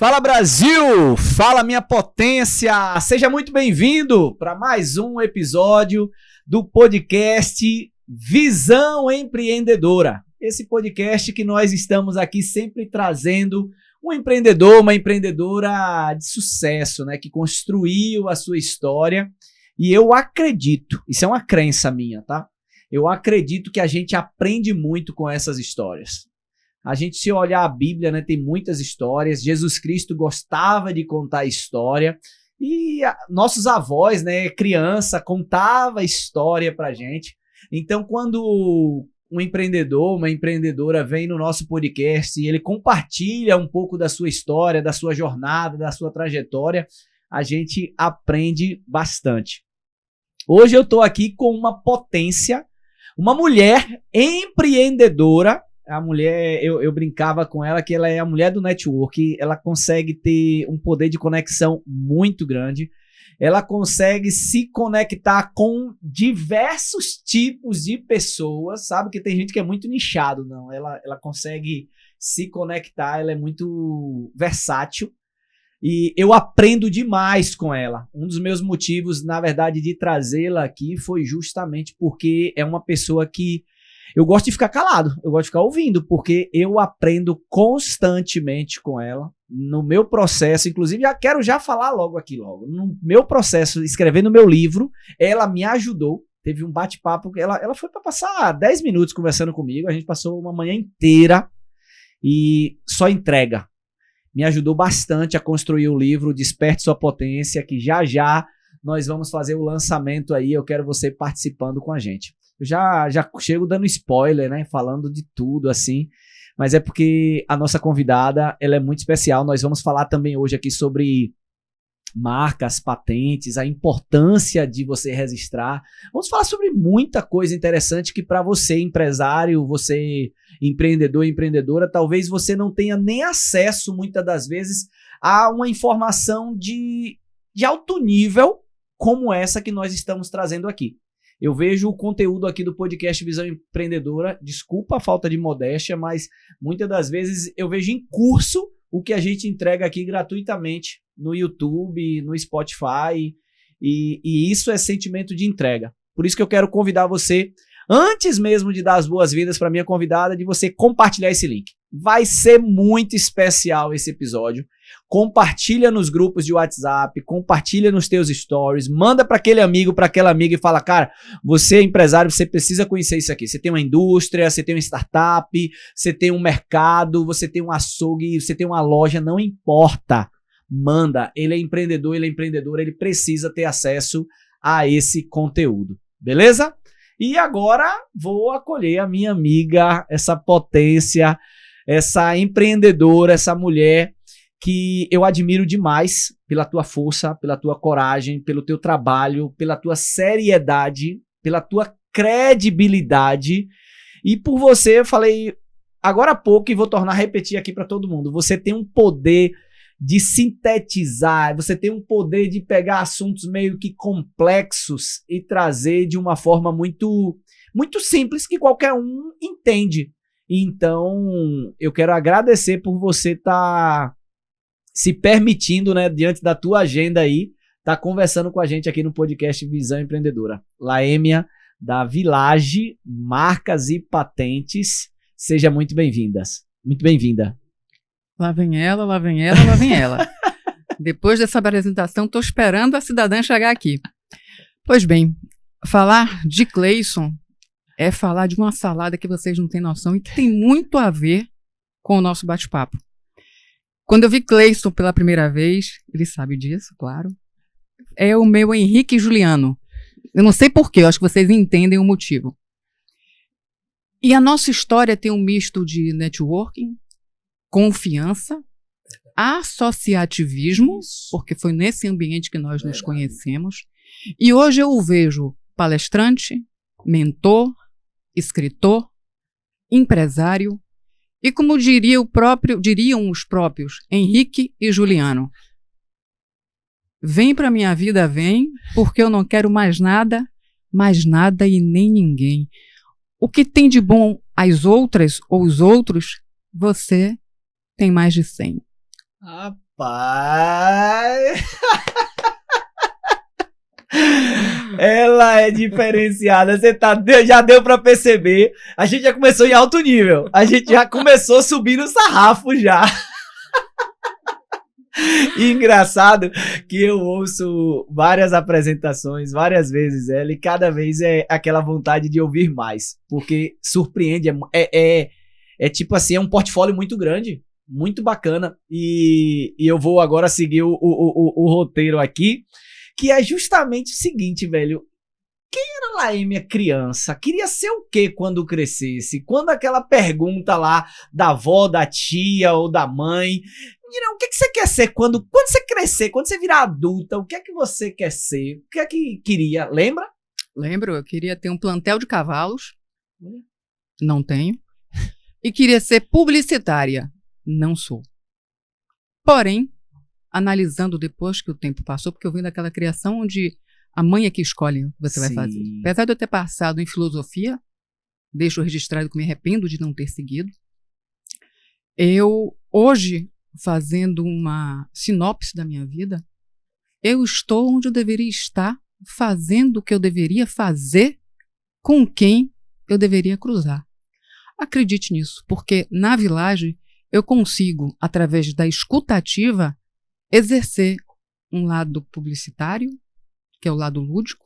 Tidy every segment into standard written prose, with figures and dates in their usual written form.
Fala Brasil, fala minha potência, seja muito bem-vindo para mais um episódio do podcast Visão Empreendedora. Esse podcast que nós estamos aqui sempre trazendo um empreendedor, uma empreendedora de sucesso, né, que construiu a sua história. E eu acredito, isso é uma crença minha, tá? Eu acredito que a gente aprende muito com essas histórias. A gente, se olhar a Bíblia, né, tem muitas histórias. Jesus Cristo gostava de contar história. E nossos avós, né, criança, contava história pra gente. Então, quando um empreendedor, uma empreendedora vem no nosso podcast e ele compartilha um pouco da sua história, da sua jornada, da sua trajetória, a gente aprende bastante. Hoje eu tô aqui com uma potência, uma mulher empreendedora. A mulher, eu brincava com ela que ela é a mulher do network, ela consegue ter um poder de conexão muito grande, ela consegue se conectar com diversos tipos de pessoas, sabe? Que tem gente que é muito nichado, não, ela consegue se conectar, ela é muito versátil e eu aprendo demais com ela. Um dos meus motivos, na verdade, de trazê-la aqui foi justamente porque é uma pessoa que eu gosto de ficar calado, eu gosto de ficar ouvindo, porque eu aprendo constantemente com ela, no meu processo, inclusive quero falar logo, no meu processo, escrevendo meu livro, ela me ajudou, teve um bate-papo, ela foi para passar 10 minutos conversando comigo, a gente passou uma manhã inteira e só entrega. Me ajudou bastante a construir o livro Desperte Sua Potência, que já nós vamos fazer o lançamento aí, eu quero você participando com a gente. Eu já chego dando spoiler, né, falando de tudo assim, mas é porque a nossa convidada, ela é muito especial. Nós vamos falar também hoje aqui sobre marcas, patentes, a importância de você registrar. Vamos falar sobre muita coisa interessante que para você, empresário, você empreendedor, empreendedora, talvez você não tenha nem acesso, muitas das vezes, a uma informação de alto nível como essa que nós estamos trazendo aqui. Eu vejo o conteúdo aqui do podcast Visão Empreendedora, desculpa a falta de modéstia, mas muitas das vezes eu vejo em curso o que a gente entrega aqui gratuitamente no YouTube, no Spotify, e isso é sentimento de entrega. Por isso que eu quero convidar você, antes mesmo de dar as boas-vindas para minha convidada, de você compartilhar esse link. Vai ser muito especial esse episódio. Compartilha nos grupos de WhatsApp, compartilha nos teus stories, manda para aquele amigo, para aquela amiga e fala, cara, você é empresário, você precisa conhecer isso aqui. Você tem uma indústria, você tem uma startup, você tem um mercado, você tem um açougue, você tem uma loja, não importa. Manda, ele é empreendedor, ele é empreendedora, ele precisa ter acesso a esse conteúdo, beleza? E agora vou acolher a minha amiga, essa potência, essa empreendedora, essa mulher que eu admiro demais pela tua força, pela tua coragem, pelo teu trabalho, pela tua seriedade, pela tua credibilidade. E por você, eu falei agora há pouco e vou tornar a repetir aqui para todo mundo. Você tem um poder de sintetizar, você tem um poder de pegar assuntos meio que complexos e trazer de uma forma muito, muito simples que qualquer um entende. Então, eu quero agradecer por você estar se permitindo, né, diante da tua agenda aí, tá conversando com a gente aqui no podcast Visão Empreendedora. Laêmia, da Village Marcas e Patentes, seja muito bem-vindas. Muito bem-vinda. Lá vem ela, lá vem ela, lá vem ela. Depois dessa apresentação, tô esperando a cidadã chegar aqui. Pois bem, falar de Cleison é falar de uma salada que vocês não têm noção e que tem muito a ver com o nosso bate-papo. Quando eu vi Cleison pela primeira vez, ele sabe disso, claro, é o meu Henrique Juliano. Eu não sei porquê, eu acho que vocês entendem o motivo. E a nossa história tem um misto de networking, confiança, associativismo, porque foi nesse ambiente que nós nos conhecemos. E hoje eu o vejo palestrante, mentor, escritor, empresário, e como diriam os próprios Henrique e Juliano, vem para minha vida, vem, porque eu não quero mais nada e nem ninguém. O que tem de bom as outras ou os outros, você tem mais de 100. Rapaz! Ela é diferenciada, já deu pra perceber. A gente já começou em alto nível. A gente já começou subindo o sarrafo já. E engraçado que eu ouço várias apresentações, várias vezes ela, e cada vez é aquela vontade de ouvir mais. Porque surpreende, é tipo assim, é um portfólio muito grande, muito bacana. E eu vou agora seguir o roteiro aqui, que é justamente o seguinte, velho. Quem era Laêmia criança? Queria ser o quê quando crescesse? Quando aquela pergunta lá da avó, da tia ou da mãe, Menina, o que você quer ser quando você crescer, quando você virar adulta? O que é que você quer ser? O que é que queria? Lembra? Lembro, eu queria ter um plantel de cavalos. Não tenho. E queria ser publicitária. Não sou. Porém, analisando depois que o tempo passou, porque eu vim daquela criação onde a mãe é que escolhe o que você vai fazer. Apesar de eu ter passado em filosofia, deixo registrado que me arrependo de não ter seguido. Eu, hoje, fazendo uma sinopse da minha vida, eu estou onde eu deveria estar, fazendo o que eu deveria fazer, com quem eu deveria cruzar. Acredite nisso, porque na Village eu consigo, através da escutativa, exercer um lado publicitário, que é o lado lúdico,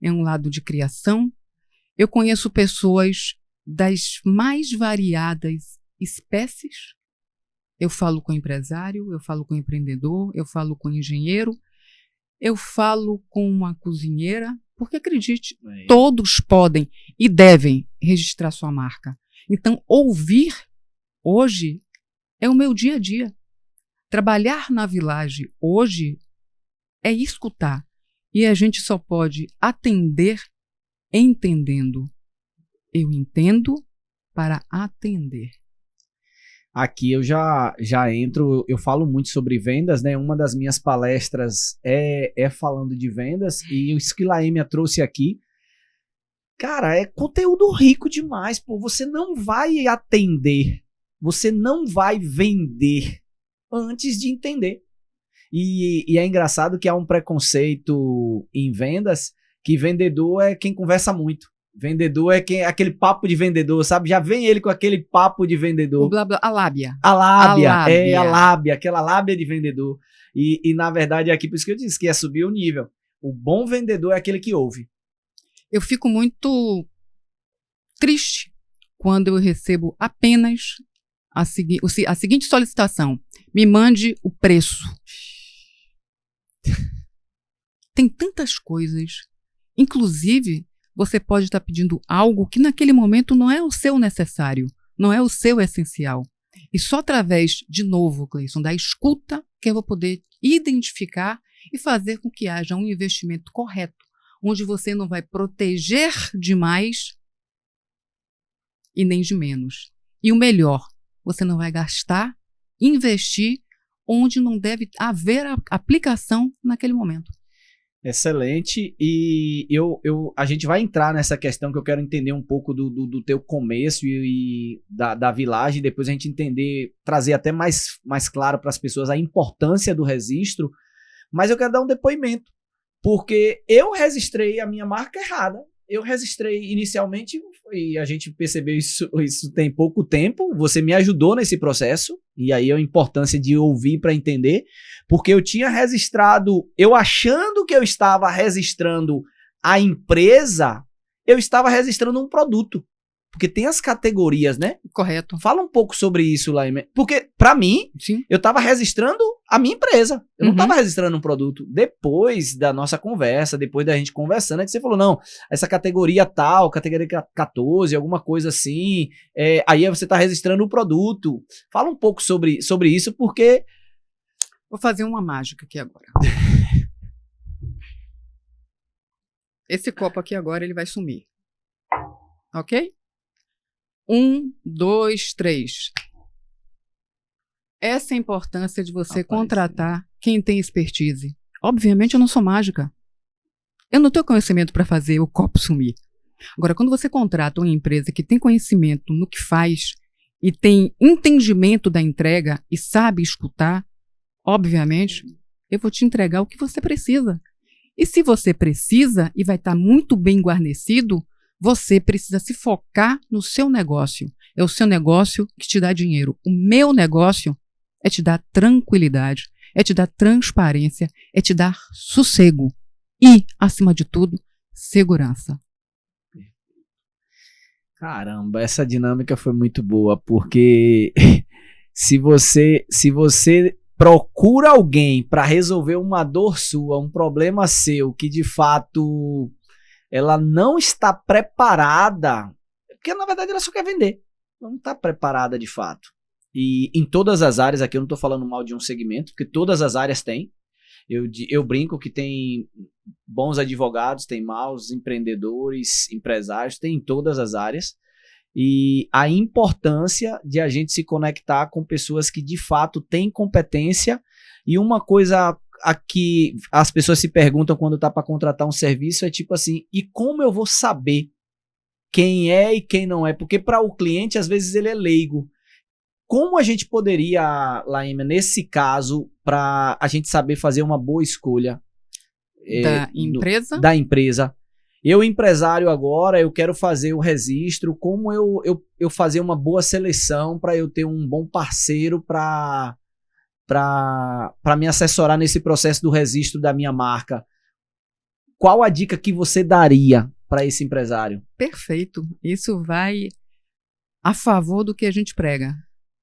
é um lado de criação. Eu conheço pessoas das mais variadas espécies. Eu falo com empresário, eu falo com empreendedor, eu falo com engenheiro, eu falo com uma cozinheira, porque acredite, todos podem e devem registrar sua marca. Então, ouvir hoje é o meu dia a dia. Trabalhar na Village hoje é escutar. E a gente só pode atender entendendo. Eu entendo para atender. Aqui eu já entro, eu falo muito sobre vendas, né? Uma das minhas palestras é falando de vendas, e isso que Laêmia trouxe aqui, cara, é conteúdo rico demais, pô. Você não vai atender, você não vai vender antes de entender. E é engraçado que há um preconceito em vendas, que vendedor é quem conversa muito. Vendedor é aquele papo de vendedor, sabe? Já vem ele com aquele papo de vendedor. O blá blá, a lábia. A lábia, aquela lábia de vendedor. E na verdade é aqui por isso que eu disse que é subir o nível. O bom vendedor é aquele que ouve. Eu fico muito triste quando eu recebo apenas a seguinte solicitação: me mande o preço. Tem tantas coisas, inclusive você pode estar pedindo algo que naquele momento não é o seu necessário, não é o seu essencial. E só através, de novo, Cleison, da escuta, que eu vou poder identificar e fazer com que haja um investimento correto, onde você não vai proteger demais e nem de menos. E o melhor, você não vai gastar, investir onde não deve haver aplicação naquele momento. Excelente, e a gente vai entrar nessa questão que eu quero entender um pouco do teu começo e da Village, depois a gente entender, trazer até mais claro para as pessoas a importância do registro, mas eu quero dar um depoimento, porque eu registrei a minha marca errada. Eu registrei inicialmente, e a gente percebeu isso tem pouco tempo, você me ajudou nesse processo, e aí a importância de ouvir para entender, porque eu tinha registrado, eu achando que eu estava registrando a empresa, eu estava registrando um produto, porque tem as categorias, né? Correto. Fala um pouco sobre isso, Laêmia, porque para mim, sim, eu estava registrando a minha empresa, eu não estava registrando um produto. Depois da nossa conversa, depois da gente conversando, é que você falou, não, essa categoria tal, categoria 14, alguma coisa assim, aí você está registrando o produto. Fala um pouco sobre isso, porque... Vou fazer uma mágica aqui agora. Esse copo aqui agora, ele vai sumir. Ok? 1, 2, 3. Essa é a importância de você contratar quem tem expertise. Obviamente eu não sou mágica. Eu não tenho conhecimento para fazer o copo sumir. Agora, quando você contrata uma empresa que tem conhecimento no que faz e tem entendimento da entrega e sabe escutar, obviamente, eu vou te entregar o que você precisa. E se você precisa e vai estar muito bem guarnecido, você precisa se focar no seu negócio. É o seu negócio que te dá dinheiro. O meu negócio é te dar tranquilidade, é te dar transparência, é te dar sossego e, acima de tudo, segurança. Caramba, essa dinâmica foi muito boa, porque se você procura alguém para resolver uma dor sua, um problema seu, que de fato ela não está preparada, porque na verdade ela só quer vender, não está preparada de fato. E em todas as áreas, aqui eu não estou falando mal de um segmento, porque todas as áreas têm. Eu brinco que tem bons advogados, tem maus empreendedores, empresários, tem em todas as áreas. E a importância de a gente se conectar com pessoas que de fato têm competência. E uma coisa a que as pessoas se perguntam quando está para contratar um serviço é tipo assim, e como eu vou saber quem é e quem não é? Porque para o cliente, às vezes, ele é leigo. Como a gente poderia, Laíma, nesse caso, para a gente saber fazer uma boa escolha da empresa? Eu, empresário agora, eu quero fazer o registro, como eu fazer uma boa seleção para eu ter um bom parceiro para me assessorar nesse processo do registro da minha marca. Qual a dica que você daria para esse empresário? Perfeito. Isso vai a favor do que a gente prega.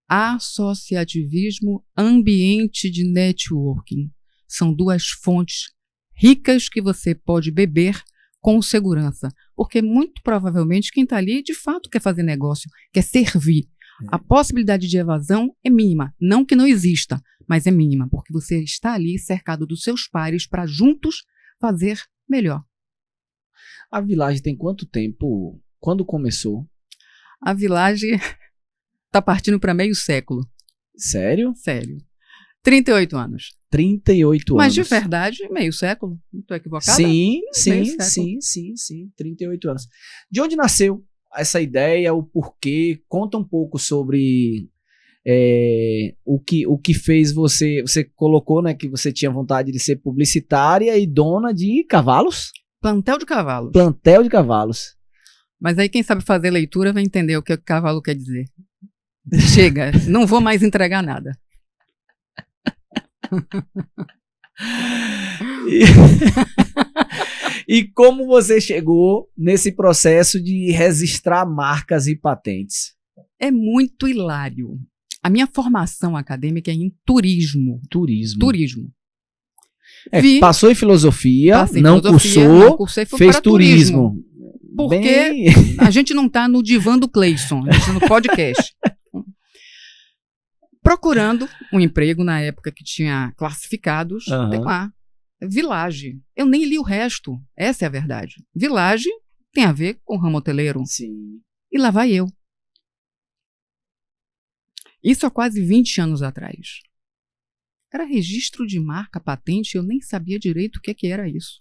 Associativismo, ambiente de networking. São duas fontes ricas que você pode beber com segurança. Porque muito provavelmente quem está ali de fato quer fazer negócio, quer servir. A possibilidade de evasão é mínima. Não que não exista, mas é mínima. Porque você está ali cercado dos seus pares para juntos fazer melhor. A Village tem quanto tempo? Quando começou? A Village está partindo para meio século. Sério? Sério. 38 anos. 38 anos. Mas de verdade, meio século. Não estou equivocada? Sim. 38 anos. De onde nasceu essa ideia, o porquê? Conta um pouco sobre o que fez você... Você colocou, né, que você tinha vontade de ser publicitária e dona de cavalos? Plantel de cavalos. Plantel de cavalos. Mas aí quem sabe fazer leitura vai entender o que o cavalo quer dizer. Chega, não vou mais entregar nada. E como você chegou nesse processo de registrar marcas e patentes? É muito hilário. A minha formação acadêmica é em turismo. Turismo. Passou em filosofia, não cursei, fez turismo. Porque a gente não está no divã do Cleison, a gente está no podcast. Procurando um emprego na época que tinha classificados, tem lá, Village. Eu nem li o resto, essa é a verdade. Village tem a ver com ramo hoteleiro. Sim. E lá vai eu. Isso há quase 20 anos atrás. Era registro de marca, patente, eu nem sabia direito o que era isso.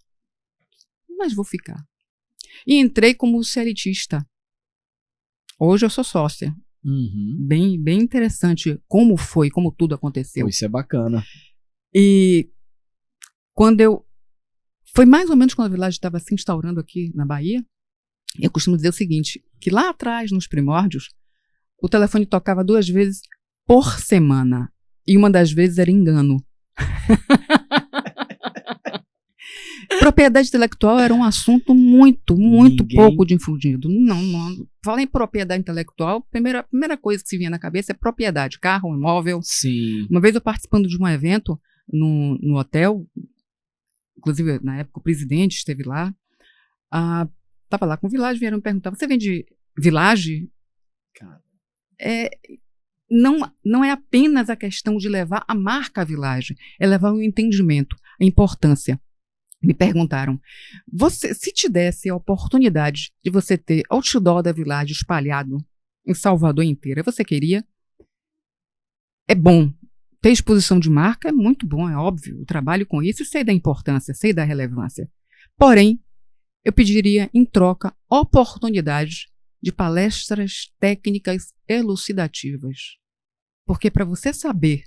Mas vou ficar. E entrei como seletista. Hoje eu sou sócia. Uhum. Bem interessante como tudo aconteceu. Isso é bacana. E foi mais ou menos quando a Village estava se instaurando aqui na Bahia. Eu costumo dizer o seguinte, que lá atrás, nos primórdios, o telefone tocava 2 vezes por semana. E uma das vezes era engano. Propriedade intelectual era um assunto muito pouco difundido. Não. Fala em propriedade intelectual, a primeira coisa que se vinha na cabeça é propriedade, carro, imóvel. Sim. Uma vez eu participando de um evento no hotel, inclusive na época o presidente esteve lá, estava lá com o Village, vieram me perguntar, você vende Village? Cara. Não é apenas a questão de levar a marca à Village, é levar o entendimento, a importância. Me perguntaram, se te desse a oportunidade de você ter outdoor da Village espalhado em Salvador inteira, você queria? É bom. Ter exposição de marca é muito bom, é óbvio. Eu trabalho com isso e sei da importância, sei da relevância. Porém, eu pediria, em troca, oportunidades de palestras técnicas elucidativas. Porque para você saber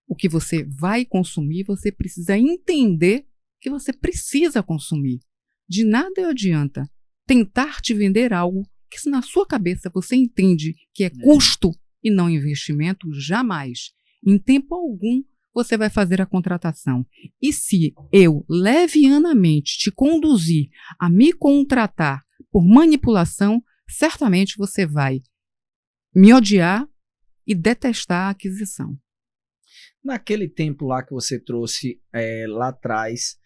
o que você vai consumir, você precisa entender que você precisa consumir. De nada adianta tentar te vender algo que, se na sua cabeça você entende que é custo e não investimento, jamais. Em tempo algum, você vai fazer a contratação. E se eu levianamente te conduzir a me contratar por manipulação, certamente você vai me odiar e detestar a aquisição. Naquele tempo lá que você trouxe lá atrás,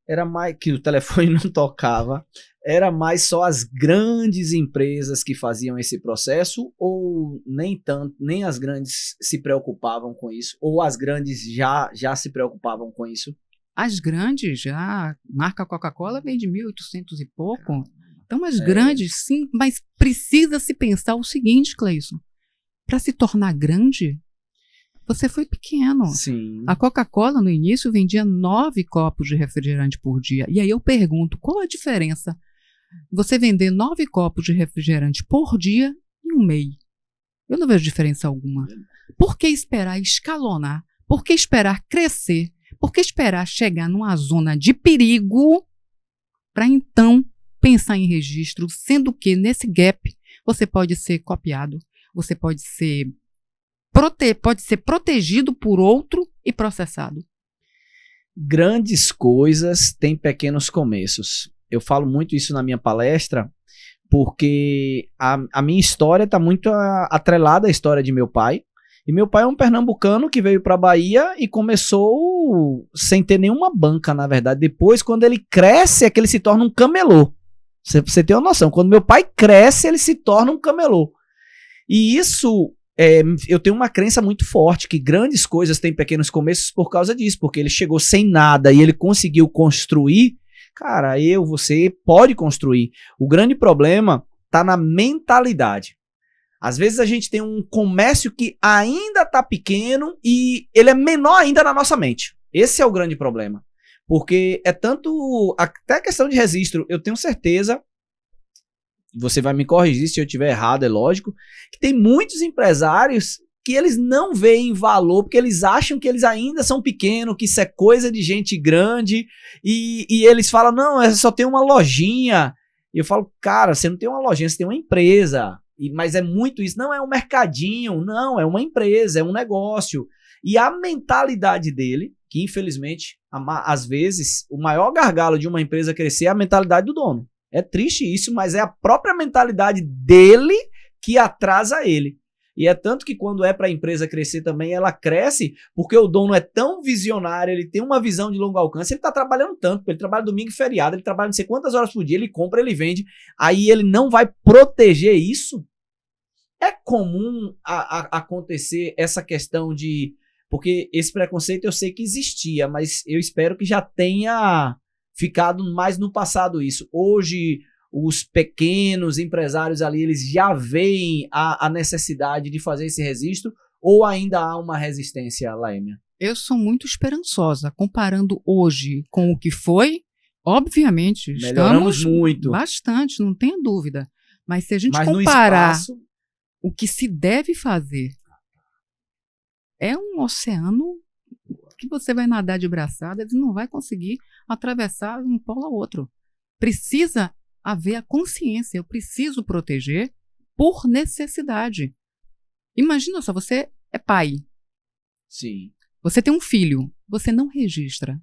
era mais que o telefone não tocava, era mais só as grandes empresas que faziam esse processo, ou nem tanto, nem as grandes se preocupavam com isso, ou as grandes já se preocupavam com isso? As grandes já, a marca Coca-Cola vem de 1800 e pouco. Então as grandes sim, mas precisa se pensar o seguinte, Cleison, para se tornar grande, você foi pequeno. Sim. A Coca-Cola, no início, vendia 9 copos de refrigerante por dia. E aí eu pergunto, qual a diferença? Você vender 9 copos de refrigerante por dia em um mês. Eu não vejo diferença alguma. Por que esperar escalonar? Por que esperar crescer? Por que esperar chegar numa zona de perigo para então pensar em registro, sendo que nesse gap você pode ser copiado, você pode ser protegido por outro e processado. Grandes coisas têm pequenos começos. Eu falo muito isso na minha palestra, porque a minha história está muito atrelada à história de meu pai. E meu pai é um pernambucano que veio para a Bahia e começou sem ter nenhuma banca, na verdade. Depois, quando ele cresce, é que ele se torna um camelô. Você tem uma noção. Quando meu pai cresce, ele se torna um camelô. E isso... eu tenho uma crença muito forte que grandes coisas têm pequenos começos por causa disso, porque ele chegou sem nada e ele conseguiu construir. Cara, você pode construir. O grande problema está na mentalidade. Às vezes a gente tem um comércio que ainda está pequeno e ele é menor ainda na nossa mente. Esse é o grande problema. Porque é tanto, até a questão de registro, eu tenho certeza, você vai me corrigir se eu estiver errado, é lógico, que tem muitos empresários que eles não veem valor, porque eles acham que eles ainda são pequenos, que isso é coisa de gente grande, e eles falam, não, só tem uma lojinha. E eu falo, cara, você não tem uma lojinha, você tem uma empresa. Mas é muito isso, não é um mercadinho, não, é uma empresa, é um negócio. E a mentalidade dele, que infelizmente, às vezes, o maior gargalo de uma empresa crescer é a mentalidade do dono. É triste isso, mas é a própria mentalidade dele que atrasa ele. E é tanto que quando é para a empresa crescer também, ela cresce porque o dono é tão visionário, ele tem uma visão de longo alcance, ele está trabalhando tanto, ele trabalha domingo e feriado, ele trabalha não sei quantas horas por dia, ele compra, ele vende, aí ele não vai proteger isso? É comum acontecer essa questão de... Porque esse preconceito eu sei que existia, mas eu espero que já tenha ficado mais no passado isso. Hoje, os pequenos empresários ali, eles já veem a necessidade de fazer esse registro ou ainda há uma resistência, Laêmia? Eu sou muito esperançosa. Comparando hoje com o que foi, obviamente, melhoramos estamos muito. Bastante, não tenha dúvida. Mas se a gente comparar o que se deve fazer, é um oceano que você vai nadar de braçada e não vai conseguir atravessar um polo ao outro. Precisa haver a consciência, eu preciso proteger por necessidade. Imagina só, você é pai. Sim. Você tem um filho, você não registra.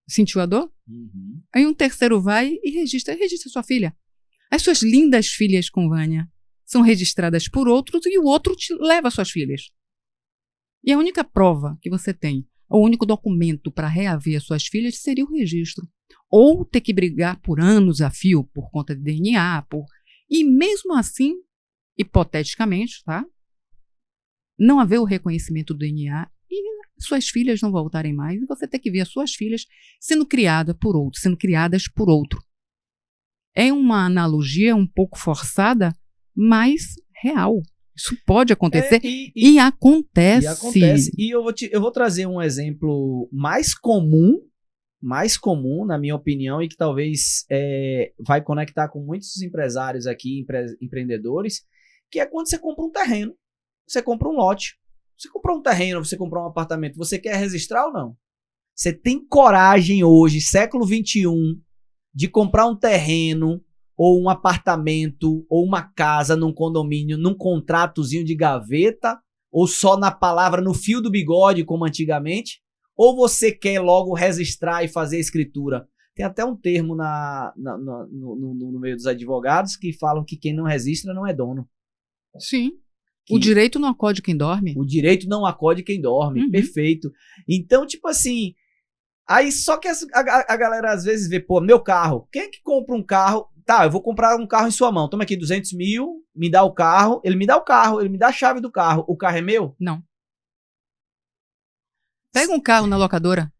Sentiu a dor? Uhum. Aí um terceiro vai e registra sua filha. As suas lindas filhas com Vânia são registradas por outros e o outro te leva suas filhas. E a única prova que você tem, o único documento para reaver as suas filhas seria o registro. Ou ter que brigar por anos a fio por conta de DNA, e mesmo assim, hipoteticamente, tá? Não haver o reconhecimento do DNA e suas filhas não voltarem mais, e você ter que ver as suas filhas sendo criadas por outro. É uma analogia um pouco forçada, mas real. Isso pode acontecer e acontece. E eu vou trazer um exemplo mais comum, na minha opinião, e que talvez vai conectar com muitos empresários aqui, empreendedores, que é quando você compra um terreno, você compra um lote, Você comprou um terreno, você comprou um apartamento, você quer registrar ou não? Você tem coragem hoje, século XXI, de comprar um terreno, ou um apartamento, ou uma casa num condomínio, num contratozinho de gaveta, ou só na palavra, no fio do bigode, como antigamente? Ou você quer logo registrar e fazer a escritura? Tem até um termo no meio dos advogados que falam que quem não registra não é dono. Sim. O direito não acode quem dorme. O direito não acode quem dorme. Perfeito. Então, tipo assim, aí só que a galera às vezes vê, pô, meu carro. Quem é que compra um carro? Tá, eu vou comprar um carro em sua mão. Toma aqui 200 mil, me dá o carro. Ele me dá o carro, ele me dá a chave do carro. O carro é meu? Não. Pega um carro na locadora.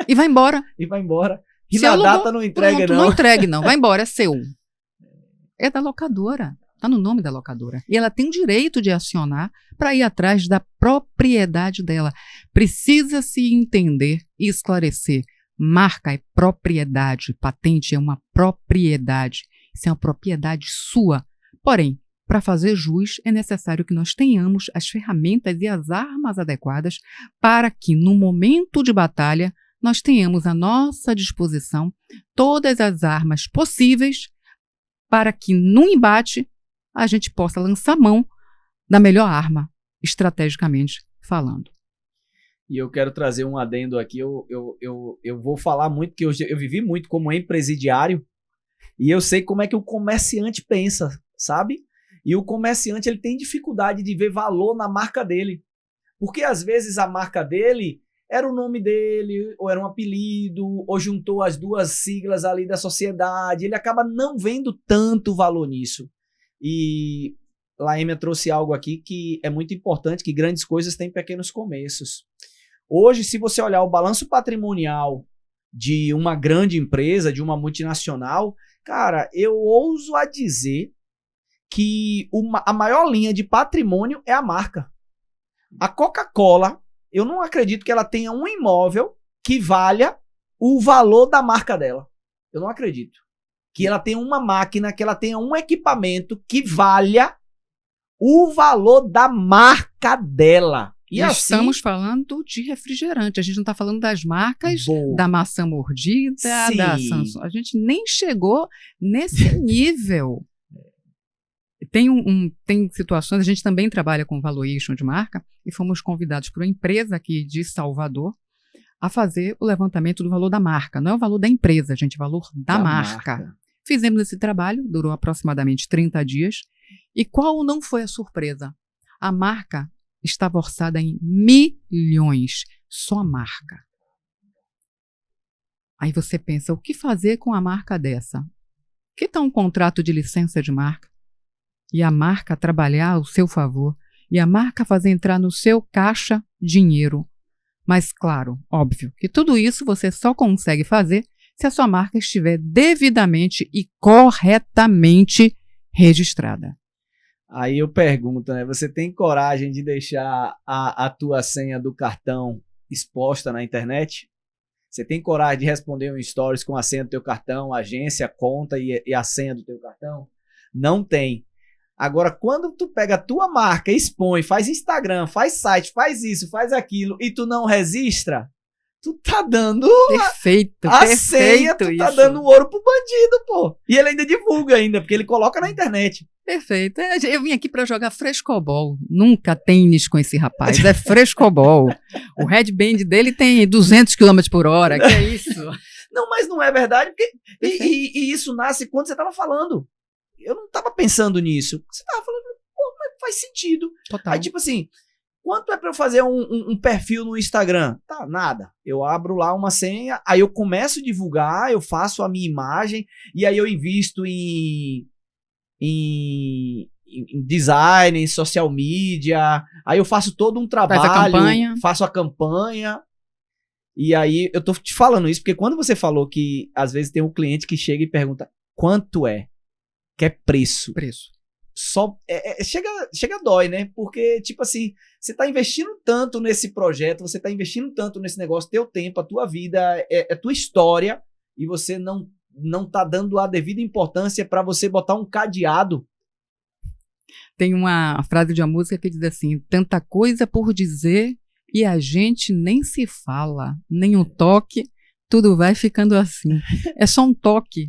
E vai embora. E vai embora. E na data não entrega, não. Não entregue, não. Vai embora, é seu. É da locadora. Está no nome da locadora. E ela tem o direito de acionar para ir atrás da propriedade dela. Precisa se entender e esclarecer. Marca é propriedade. Patente é uma propriedade. Isso é uma propriedade sua. Porém, para fazer jus, é necessário que nós tenhamos as ferramentas e as armas adequadas para que, no momento de batalha, nós tenhamos à nossa disposição todas as armas possíveis para que, no embate, a gente possa lançar mão da melhor arma, estrategicamente falando. E eu quero trazer um adendo aqui, eu veu falar muito, porque eu vivi muito como empresidiário, e eu sei como é que o comerciante pensa, sabe? E o comerciante, ele tem dificuldade de ver valor na marca dele, porque às vezes a marca dele era o nome dele, ou era um apelido, ou juntou as duas siglas ali da sociedade, ele acaba não vendo tanto valor nisso. E Laêmia trouxe algo aqui que é muito importante, que grandes coisas têm pequenos começos. Hoje, se você olhar o balanço patrimonial de uma grande empresa, de uma multinacional, cara, eu ouso a dizer que a maior linha de patrimônio é a marca. A Coca-Cola, eu não acredito que ela tenha um imóvel que valha o valor da marca dela. Eu não acredito. Que ela tenha uma máquina, que ela tenha um equipamento que valha o valor da marca dela. E assim, estamos falando de refrigerante, a gente não está falando das marcas da maçã mordida, sim, da Samsung. A gente nem chegou nesse nível. Tem situações, a gente também trabalha com valuation de marca e fomos convidados por uma empresa aqui de Salvador a fazer o levantamento do valor da marca. Não é o valor da empresa, gente, é o valor da marca. Fizemos esse trabalho, durou aproximadamente 30 dias. E qual não foi a surpresa? A marca estava orçada em milhões, só a marca. Aí você pensa, o que fazer com a marca dessa? Que tal um contrato de licença de marca? E a marca trabalhar ao seu favor, e a marca fazer entrar no seu caixa dinheiro. Mas claro, óbvio, que tudo isso você só consegue fazer se a sua marca estiver devidamente e corretamente registrada. Aí eu pergunto, né? Você tem coragem de deixar a tua senha do cartão exposta na internet? Você tem coragem de responder um stories com a senha do teu cartão, agência, conta e a senha do teu cartão? Não tem. Agora, quando tu pega a tua marca, expõe, faz Instagram, faz site, faz isso, faz aquilo, e tu não registra, tu tá dando senha, tu tá dando ouro pro bandido, pô. E ele ainda divulga ainda, porque ele coloca na internet. Perfeito. Eu vim aqui para jogar frescobol. Nunca tênis com esse rapaz, é frescobol. O headband dele tem 200 km por hora, que é isso? Não, mas não é verdade, porque e isso nasce quando você tava falando. Eu não tava pensando nisso. Você tava falando, pô, mas faz sentido. Total. Aí, tipo assim, quanto é pra eu fazer um perfil no Instagram? Tá, nada. Eu abro lá uma senha, aí eu começo a divulgar, eu faço a minha imagem, e aí eu invisto em design, em social media, aí eu faço todo um trabalho, faço a campanha, e aí eu tô te falando isso, porque quando você falou que às vezes tem um cliente que chega e pergunta quanto é, quer preço. Só chega a dói, né? Porque, tipo assim, você tá investindo tanto nesse projeto, você tá investindo tanto nesse negócio, teu tempo, a tua vida, é tua história, e você não tá dando a devida importância para você botar um cadeado Tem uma frase de uma música que diz assim: tanta coisa por dizer e a gente nem se fala, nem um toque, tudo vai ficando assim. É só um toque.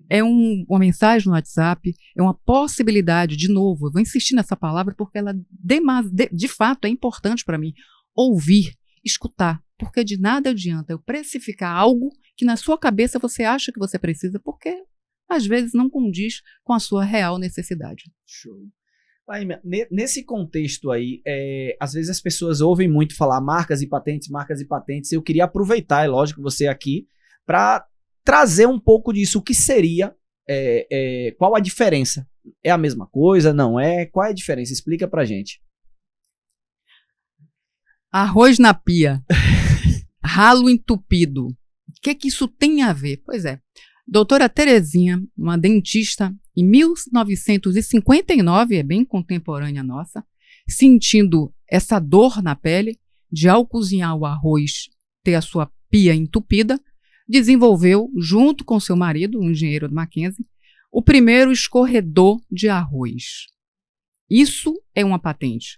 É uma mensagem no WhatsApp, é uma possibilidade, de novo, eu vou insistir nessa palavra porque ela de fato é importante para mim. Ouvir, escutar, porque de nada adianta eu precificar algo que na sua cabeça você acha que você precisa, porque às vezes não condiz com a sua real necessidade. Show. Laímia, nesse contexto aí, às vezes as pessoas ouvem muito falar marcas e patentes. Eu queria aproveitar, é lógico, você aqui, para trazer um pouco disso. O que seria, qual a diferença? É a mesma coisa? Não é? Qual é a diferença? Explica pra gente. Arroz na pia, ralo entupido. O que isso tem a ver? Pois é, doutora Terezinha, uma dentista, em 1959, é bem contemporânea nossa, sentindo essa dor na pele de, ao cozinhar o arroz, ter a sua pia entupida, desenvolveu, junto com seu marido, um engenheiro do Mackenzie, o primeiro escorredor de arroz. Isso é uma patente.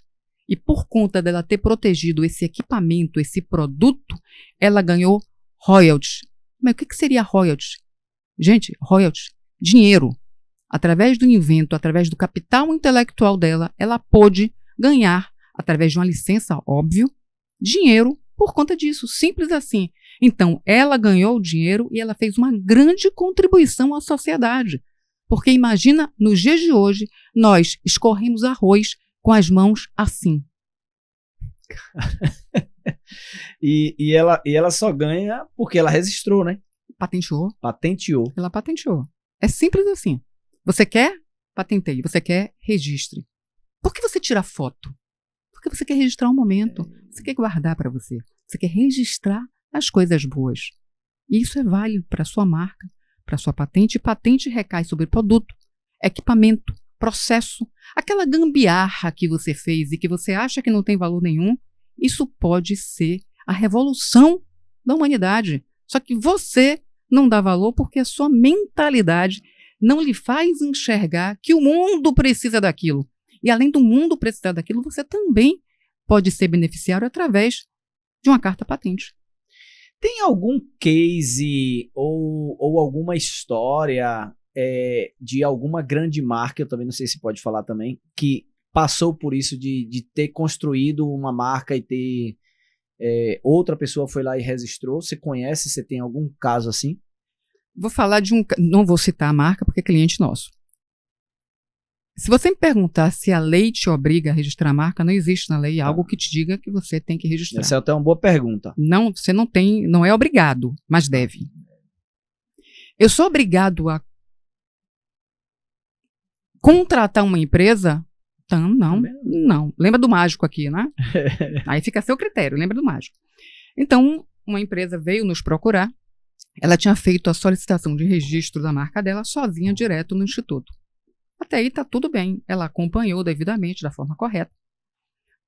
E por conta dela ter protegido esse equipamento, esse produto, ela ganhou royalties. Mas o que seria royalties? Gente, royalties, dinheiro. Através do invento, através do capital intelectual dela, ela pôde ganhar, através de uma licença, óbvio, dinheiro por conta disso, simples assim. Então, ela ganhou o dinheiro e ela fez uma grande contribuição à sociedade. Porque imagina, nos dias de hoje, nós escorremos arroz com as mãos assim. e ela só ganha porque ela registrou, né? Patenteou. Patenteou. Ela patenteou. É simples assim. Você quer? Patenteie. Você quer? Registre. Por que você tira foto? Porque você quer registrar um momento. Você quer guardar para você. Você quer registrar as coisas boas. E isso é válido para a sua marca, para a sua patente. Patente recai sobre produto, equipamento, processo. Aquela gambiarra que você fez e que você acha que não tem valor nenhum, isso pode ser a revolução da humanidade. Só que você não dá valor porque a sua mentalidade não lhe faz enxergar que o mundo precisa daquilo. E além do mundo precisar daquilo, você também pode ser beneficiário através de uma carta patente. Tem algum case ou alguma história de alguma grande marca, eu também não sei se pode falar também, que passou por isso de ter construído uma marca e ter outra pessoa foi lá e registrou? Você conhece? Você tem algum caso assim? Vou falar de não vou citar a marca porque é cliente nosso. Se você me perguntar se a lei te obriga a registrar a marca, não existe na lei algo que te diga que você tem que registrar. Essa é até uma boa pergunta. Não, você não é obrigado, mas deve. Eu sou obrigado a contratar uma empresa? Então, não. Lembra do mágico aqui, né? Aí fica a seu critério, lembra do mágico. Então, uma empresa veio nos procurar, ela tinha feito a solicitação de registro da marca dela sozinha, direto no Instituto. Até aí está tudo bem, ela acompanhou devidamente, da forma correta.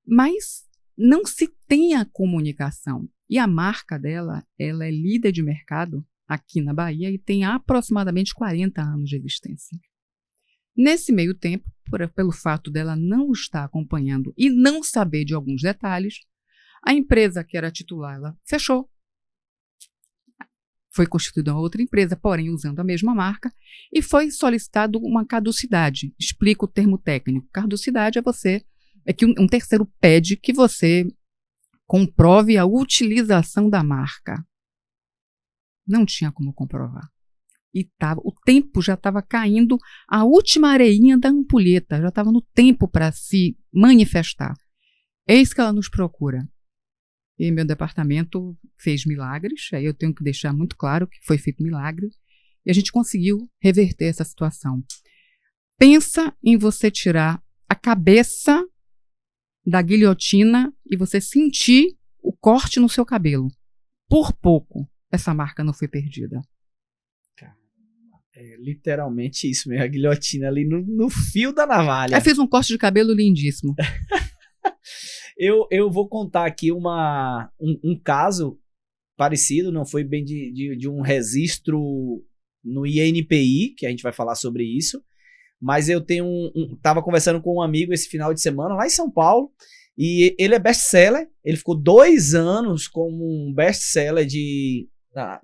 Mas não se tem a comunicação. E a marca dela, ela é líder de mercado aqui na Bahia e tem aproximadamente 40 anos de existência. Nesse meio tempo, pelo fato dela não estar acompanhando e não saber de alguns detalhes, a empresa que era titular, ela fechou. Foi constituída uma outra empresa, porém usando a mesma marca, e foi solicitado uma caducidade. Explico o termo técnico. Caducidade é que um terceiro pede que você comprove a utilização da marca. Não tinha como comprovar. E o tempo já estava caindo, a última areinha da ampulheta, já estava no tempo para se manifestar. Eis que ela nos procura. E meu departamento fez milagres, aí eu tenho que deixar muito claro que foi feito milagre, e a gente conseguiu reverter essa situação. Pensa em você tirar a cabeça da guilhotina e você sentir o corte no seu cabelo. Por pouco, essa marca não foi perdida. É literalmente isso mesmo, a guilhotina ali no fio da navalha. Eu fiz um corte de cabelo lindíssimo. Eu vou contar aqui um caso parecido, não foi bem de um registro no INPI, que a gente vai falar sobre isso, mas eu tava conversando com um amigo esse final de semana lá em São Paulo, e ele é best-seller, ele ficou 2 anos como um best-seller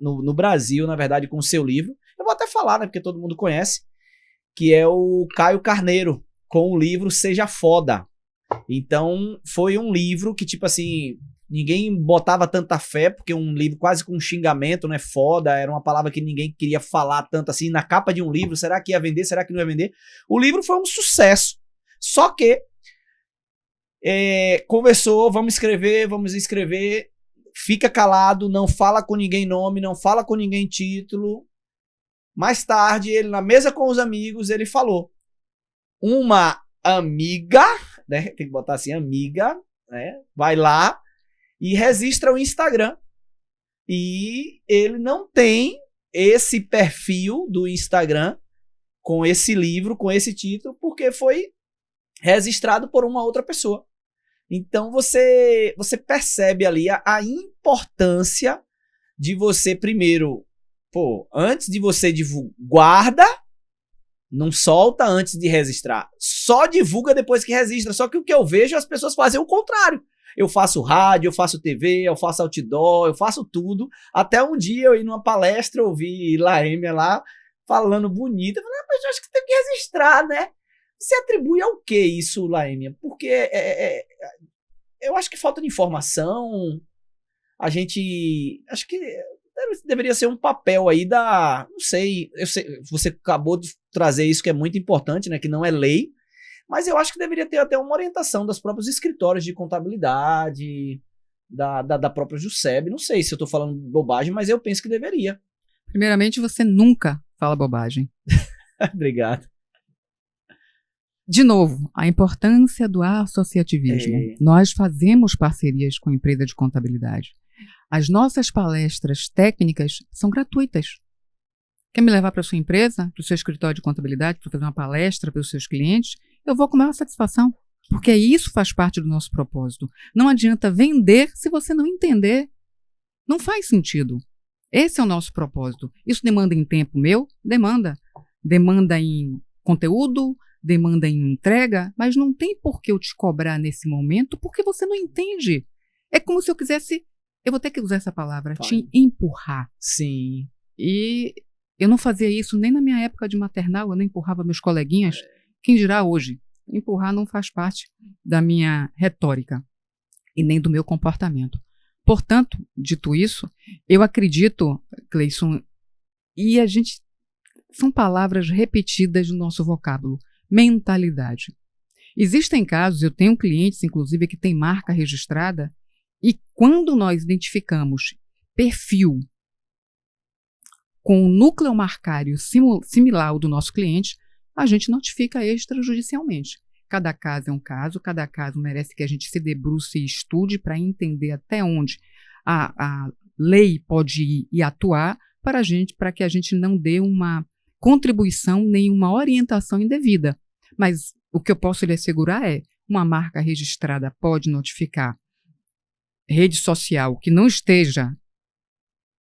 no Brasil, na verdade, com o seu livro. Eu vou até falar, né, porque todo mundo conhece, que é o Caio Carneiro, com o livro Seja Foda. Então, foi um livro que, tipo assim, ninguém botava tanta fé, porque um livro quase com um xingamento, né? Foda, era uma palavra que ninguém queria falar tanto assim, na capa de um livro, será que ia vender, será que não ia vender? O livro foi um sucesso, só que conversou, vamos escrever, fica calado, não fala com ninguém nome, não fala com ninguém título. Mais tarde, ele na mesa com os amigos, ele falou, uma amiga, né? Tem que botar assim, amiga, né? Vai lá e registra o Instagram. E ele não tem esse perfil do Instagram com esse livro, com esse título, porque foi registrado por uma outra pessoa. Então você percebe ali a importância de você primeiro, antes de você guarda, não solta antes de registrar, só divulga depois que registra. Só que o que eu vejo as pessoas fazem o contrário. Eu faço rádio, eu faço TV, eu faço outdoor, eu faço tudo. Até um dia eu ir numa palestra, eu vi Laêmia lá falando bonita. Eu falei, mas eu acho que tem que registrar, né? Você atribui ao que isso, Laêmia? Porque eu acho que falta de informação. Acho que deveria ser um papel aí não sei, você acabou de trazer isso que é muito importante, né? Que não é lei. Mas eu acho que deveria ter até uma orientação dos próprios escritórios de contabilidade, da própria Juseb. Não sei se eu estou falando bobagem, mas eu penso que deveria. Primeiramente, você nunca fala bobagem. Obrigado. De novo, a importância do associativismo. Nós fazemos parcerias com a empresa de contabilidade. As nossas palestras técnicas são gratuitas. Quer me levar para a sua empresa, para o seu escritório de contabilidade, para fazer uma palestra para os seus clientes? Eu vou com a maior satisfação, porque isso faz parte do nosso propósito. Não adianta vender se você não entender. Não faz sentido. Esse é o nosso propósito. Isso demanda em tempo meu? Demanda. Demanda em conteúdo, demanda em entrega, mas não tem por que eu te cobrar nesse momento, porque você não entende. É como se eu quisesse, eu vou ter que usar essa palavra, te empurrar. Sim. E eu não fazia isso nem na minha época de maternal, eu não empurrava meus coleguinhas. Quem dirá hoje? Empurrar não faz parte da minha retórica e nem do meu comportamento. Portanto, dito isso, eu acredito, Cleison, e são palavras repetidas no nosso vocábulo, mentalidade. Existem casos, eu tenho clientes, inclusive, que têm marca registrada, e quando nós identificamos perfil com o núcleo marcário similar ao do nosso cliente, a gente notifica extrajudicialmente. Cada caso é um caso, cada caso merece que a gente se debruce e estude para entender até onde a lei pode ir e atuar para que a gente não dê uma contribuição nem uma orientação indevida. Mas o que eu posso lhe assegurar é, uma marca registrada pode notificar rede social que não esteja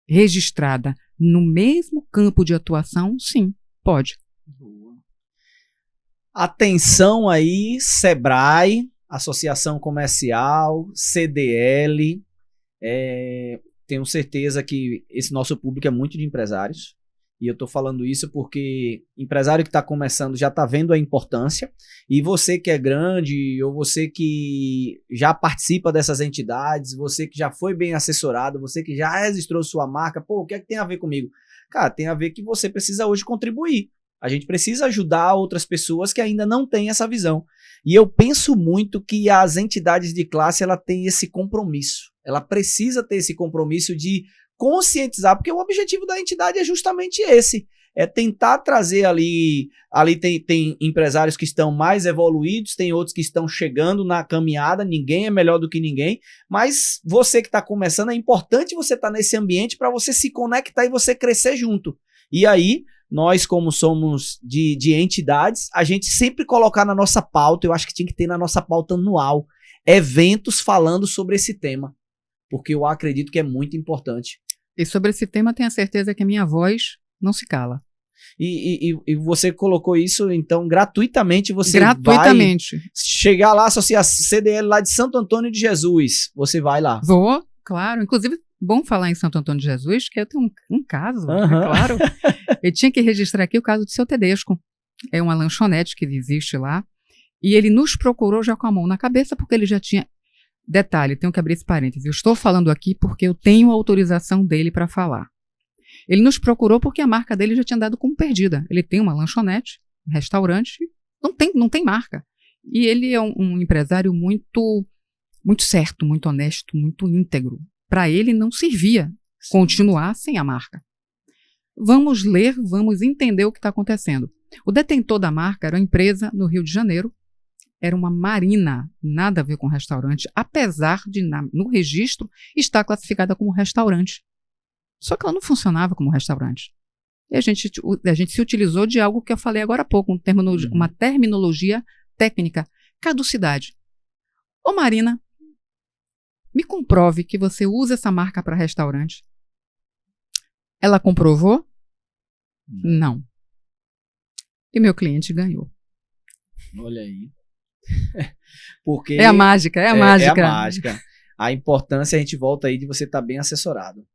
registrada no mesmo campo de atuação? Sim, pode. Atenção aí, Sebrae, Associação Comercial, CDL. Tenho certeza que esse nosso público é muito de empresários. E eu estou falando isso porque empresário que está começando já está vendo a importância. E você que é grande, ou você que já participa dessas entidades, você que já foi bem assessorado, você que já registrou sua marca, o que é que tem a ver comigo? Cara, tem a ver que você precisa hoje contribuir. A gente precisa ajudar outras pessoas que ainda não têm essa visão. E eu penso muito que as entidades de classe, ela tem esse compromisso. Ela precisa ter esse compromisso de conscientizar, porque o objetivo da entidade é justamente esse. É tentar trazer ali tem empresários que estão mais evoluídos, tem outros que estão chegando na caminhada, ninguém é melhor do que ninguém, mas você que está começando, é importante você estar nesse ambiente para você se conectar e você crescer junto. E aí, nós como somos de entidades, a gente sempre colocar na nossa pauta, eu acho que tinha que ter na nossa pauta anual, eventos falando sobre esse tema, porque eu acredito que é muito importante. E sobre esse tema, tenho a certeza que a minha voz não se cala. E você colocou isso, então, gratuitamente, você Gratuitamente. vai chegar lá, associar CDL lá de Santo Antônio de Jesus, você vai lá. Vou, claro. Inclusive, bom falar em Santo Antônio de Jesus, que eu tenho um caso, Uhum. claro. Eu tinha que registrar aqui o caso do seu Tedesco. É uma lanchonete que existe lá. E ele nos procurou já com a mão na cabeça, porque ele já tinha... Detalhe, tenho que abrir esse parênteses. Eu estou falando aqui porque eu tenho autorização dele para falar. Ele nos procurou porque a marca dele já tinha dado como perdida. Ele tem uma lanchonete, um restaurante, não tem marca. E ele é um empresário muito, muito certo, muito honesto, muito íntegro. Para ele não servia continuar sem a marca. Vamos ler, vamos entender o que está acontecendo. O detentor da marca era uma empresa no Rio de Janeiro, era uma marina, nada a ver com restaurante, apesar de no registro estar classificada como restaurante. Só que ela não funcionava como restaurante. E a gente se utilizou de algo que eu falei agora há pouco, uma terminologia técnica, caducidade. Ô Marina, me comprove que você usa essa marca para restaurante. Ela comprovou? Não. E meu cliente ganhou. Olha aí. Porque é a mágica. É a mágica. A importância, a gente volta aí de você estar bem assessorado.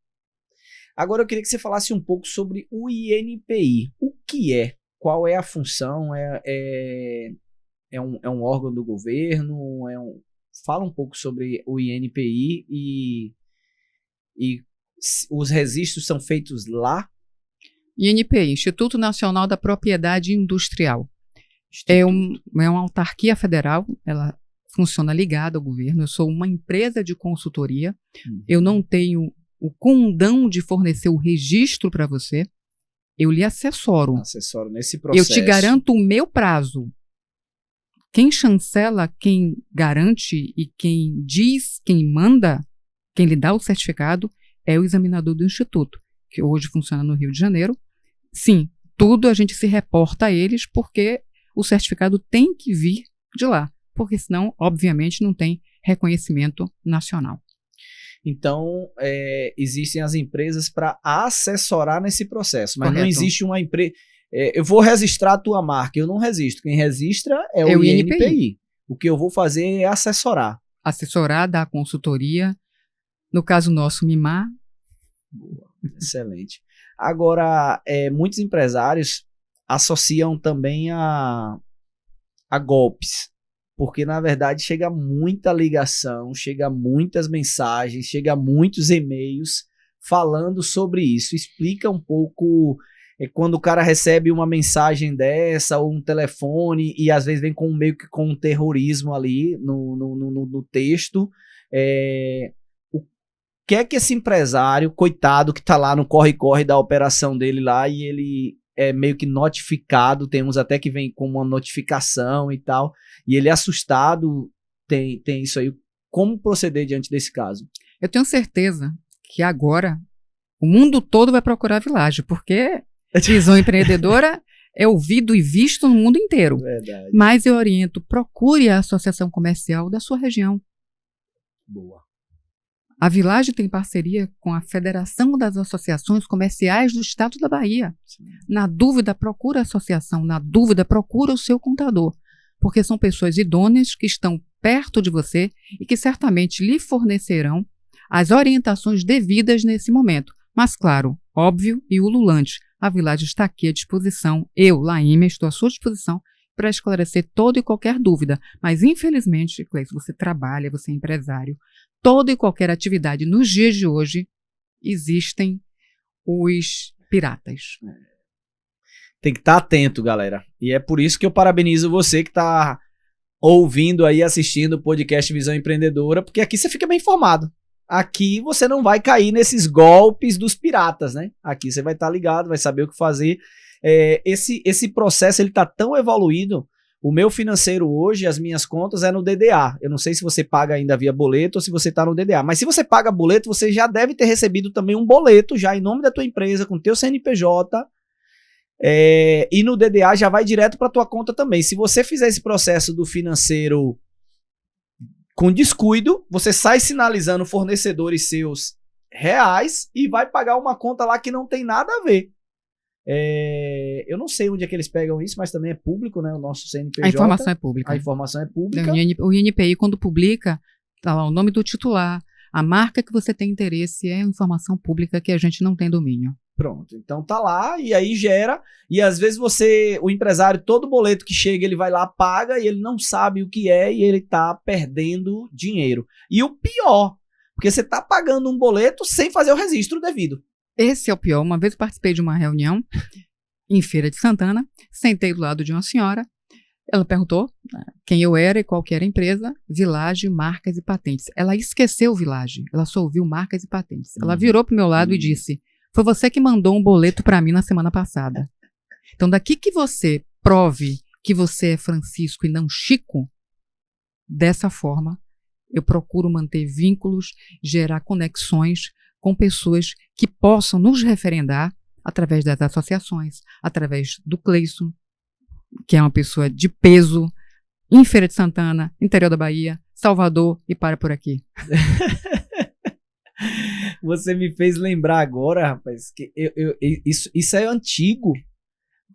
Agora eu queria que você falasse um pouco sobre o INPI. O que é? Qual é a função? É um órgão do governo? Fala um pouco sobre o INPI e os registros são feitos lá? INPI, Instituto Nacional da Propriedade Industrial. É uma autarquia federal, ela funciona ligada ao governo. Eu sou uma empresa de consultoria. Eu não tenho o condão de fornecer o registro para você. Eu lhe assessoro. Assessoro nesse processo. Eu te garanto o meu prazo. Quem chancela, quem garante e quem diz, quem manda, quem lhe dá o certificado é o examinador do Instituto, que hoje funciona no Rio de Janeiro. Sim, tudo a gente se reporta a eles porque o certificado tem que vir de lá, porque senão, obviamente, não tem reconhecimento nacional. Então, existem as empresas para assessorar nesse processo, mas Correto. Não existe uma empresa... eu vou registrar a tua marca, eu não registro. Quem registra é o INPI. O que eu vou fazer é assessorar. Assessorar, dar consultoria. No caso nosso, mimar. Boa, excelente. Agora, muitos empresários associam também a golpes, porque na verdade chega muita ligação, chega muitas mensagens, chega muitos e-mails falando sobre isso. Explica um pouco quando o cara recebe uma mensagem dessa ou um telefone e às vezes vem meio que com um terrorismo ali no texto. O que é que esse empresário, coitado, que tá lá no corre-corre da operação dele lá e ele é meio que notificado, tem uns até que vem com uma notificação e tal, e ele é assustado, tem isso aí. Como proceder diante desse caso? Eu tenho certeza que agora o mundo todo vai procurar a Village, porque Visão Empreendedora é ouvido e visto no mundo inteiro. Verdade. Mas eu oriento, procure a associação comercial da sua região. Boa. A Village tem parceria com a Federação das Associações Comerciais do Estado da Bahia. Sim. Na dúvida, procura a associação. Na dúvida, procura o seu contador. Porque são pessoas idôneas que estão perto de você e que certamente lhe fornecerão as orientações devidas nesse momento. Mas, claro, óbvio e ululante, a Village está aqui à disposição. Eu, Laíma, estou à sua disposição para esclarecer toda e qualquer dúvida. Mas, infelizmente, Cleiton, você trabalha, você é empresário. Toda e qualquer atividade nos dias de hoje existem os piratas. Tem que estar atento, galera. E é por isso que eu parabenizo você que está ouvindo aí, assistindo o podcast Visão Empreendedora, porque aqui você fica bem informado. Aqui você não vai cair nesses golpes dos piratas, né? Aqui você vai estar ligado, vai saber o que fazer. Esse processo ele está tão evoluído. O meu financeiro hoje, as minhas contas é no DDA. Eu não sei se você paga ainda via boleto ou se você está no DDA. Mas se você paga boleto, você já deve ter recebido também um boleto já em nome da tua empresa, com teu CNPJ. E no DDA já vai direto para tua conta também. Se você fizer esse processo do financeiro com descuido, você sai sinalizando fornecedores seus reais e vai pagar uma conta lá que não tem nada a ver. Eu não sei onde é que eles pegam isso, mas também é público, né? O nosso CNPJ. A informação é pública. A informação é pública. O INPI, quando publica, tá lá o nome do titular, a marca que você tem interesse é informação pública que a gente não tem domínio. Pronto, então tá lá e aí gera, e às vezes o empresário, todo boleto que chega, ele vai lá, paga e ele não sabe o que é e ele tá perdendo dinheiro. E o pior, porque você tá pagando um boleto sem fazer o registro devido. Esse é o pior. Uma vez eu participei de uma reunião em Feira de Santana, sentei do lado de uma senhora, ela perguntou quem eu era e qual que era a empresa, Village, Marcas e Patentes. Ela esqueceu Village, ela só ouviu Marcas e Patentes. Ela virou pro meu lado e disse, foi você que mandou um boleto para mim na semana passada. Então daqui que você prove que você é Francisco e não Chico, dessa forma eu procuro manter vínculos, gerar conexões com pessoas que possam nos referendar através das associações, através do Cleison, que é uma pessoa de peso, em Feira de Santana, interior da Bahia, Salvador e para por aqui. Você me fez lembrar agora, rapaz, que isso é antigo,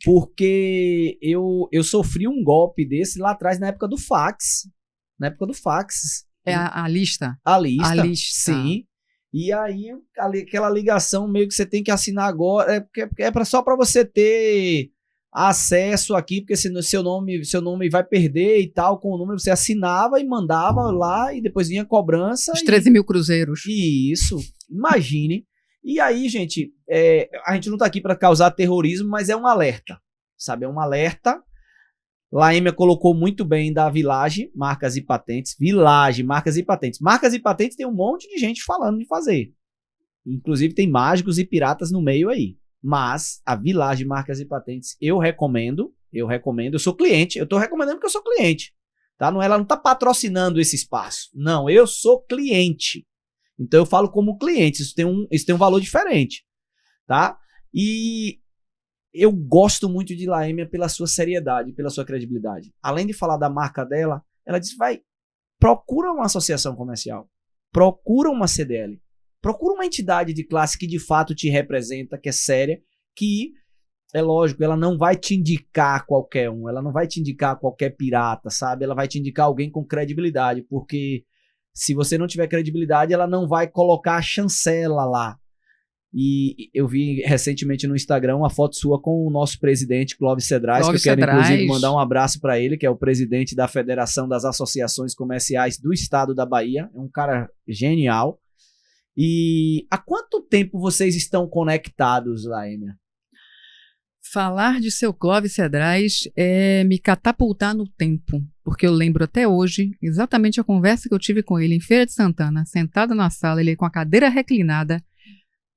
porque eu sofri um golpe desse lá atrás, na época do fax. Na época do fax. É a lista? A lista, a lista. Sim. E aí, aquela ligação meio que você tem que assinar agora, só para você ter acesso aqui, porque senão seu nome vai perder e tal, com o número você assinava e mandava lá e depois vinha cobrança. Os 13 mil cruzeiros. Isso, imagine. E aí, gente, a gente não tá aqui para causar terrorismo, mas é um alerta, sabe? É um alerta. Laêmia colocou muito bem da Village, Marcas e Patentes. Village, Marcas e Patentes. Marcas e Patentes tem um monte de gente falando de fazer. Inclusive tem mágicos e piratas no meio aí. Mas a Village, Marcas e Patentes, eu recomendo. Eu sou cliente, eu tô recomendando porque eu sou cliente. Tá? Ela não tá patrocinando esse espaço. Não, eu sou cliente. Então eu falo como cliente, isso tem um valor diferente. Tá? E eu gosto muito de Laêmia pela sua seriedade, pela sua credibilidade. Além de falar da marca dela, ela diz, procura uma associação comercial, procura uma CDL, procura uma entidade de classe que de fato te representa, que é séria, que, é lógico, ela não vai te indicar qualquer um, ela não vai te indicar qualquer pirata, sabe? Ela vai te indicar alguém com credibilidade, porque se você não tiver credibilidade, ela não vai colocar a chancela lá. E eu vi recentemente no Instagram uma foto sua com o nosso presidente, Clóvis Cedrais, que eu quero inclusive mandar um abraço para ele, que é o presidente da Federação das Associações Comerciais do Estado da Bahia. É um cara genial. E há quanto tempo vocês estão conectados, Laêmia? Falar de seu Clóvis Cedrais é me catapultar no tempo, porque eu lembro até hoje exatamente a conversa que eu tive com ele em Feira de Santana, sentado na sala, ele com a cadeira reclinada,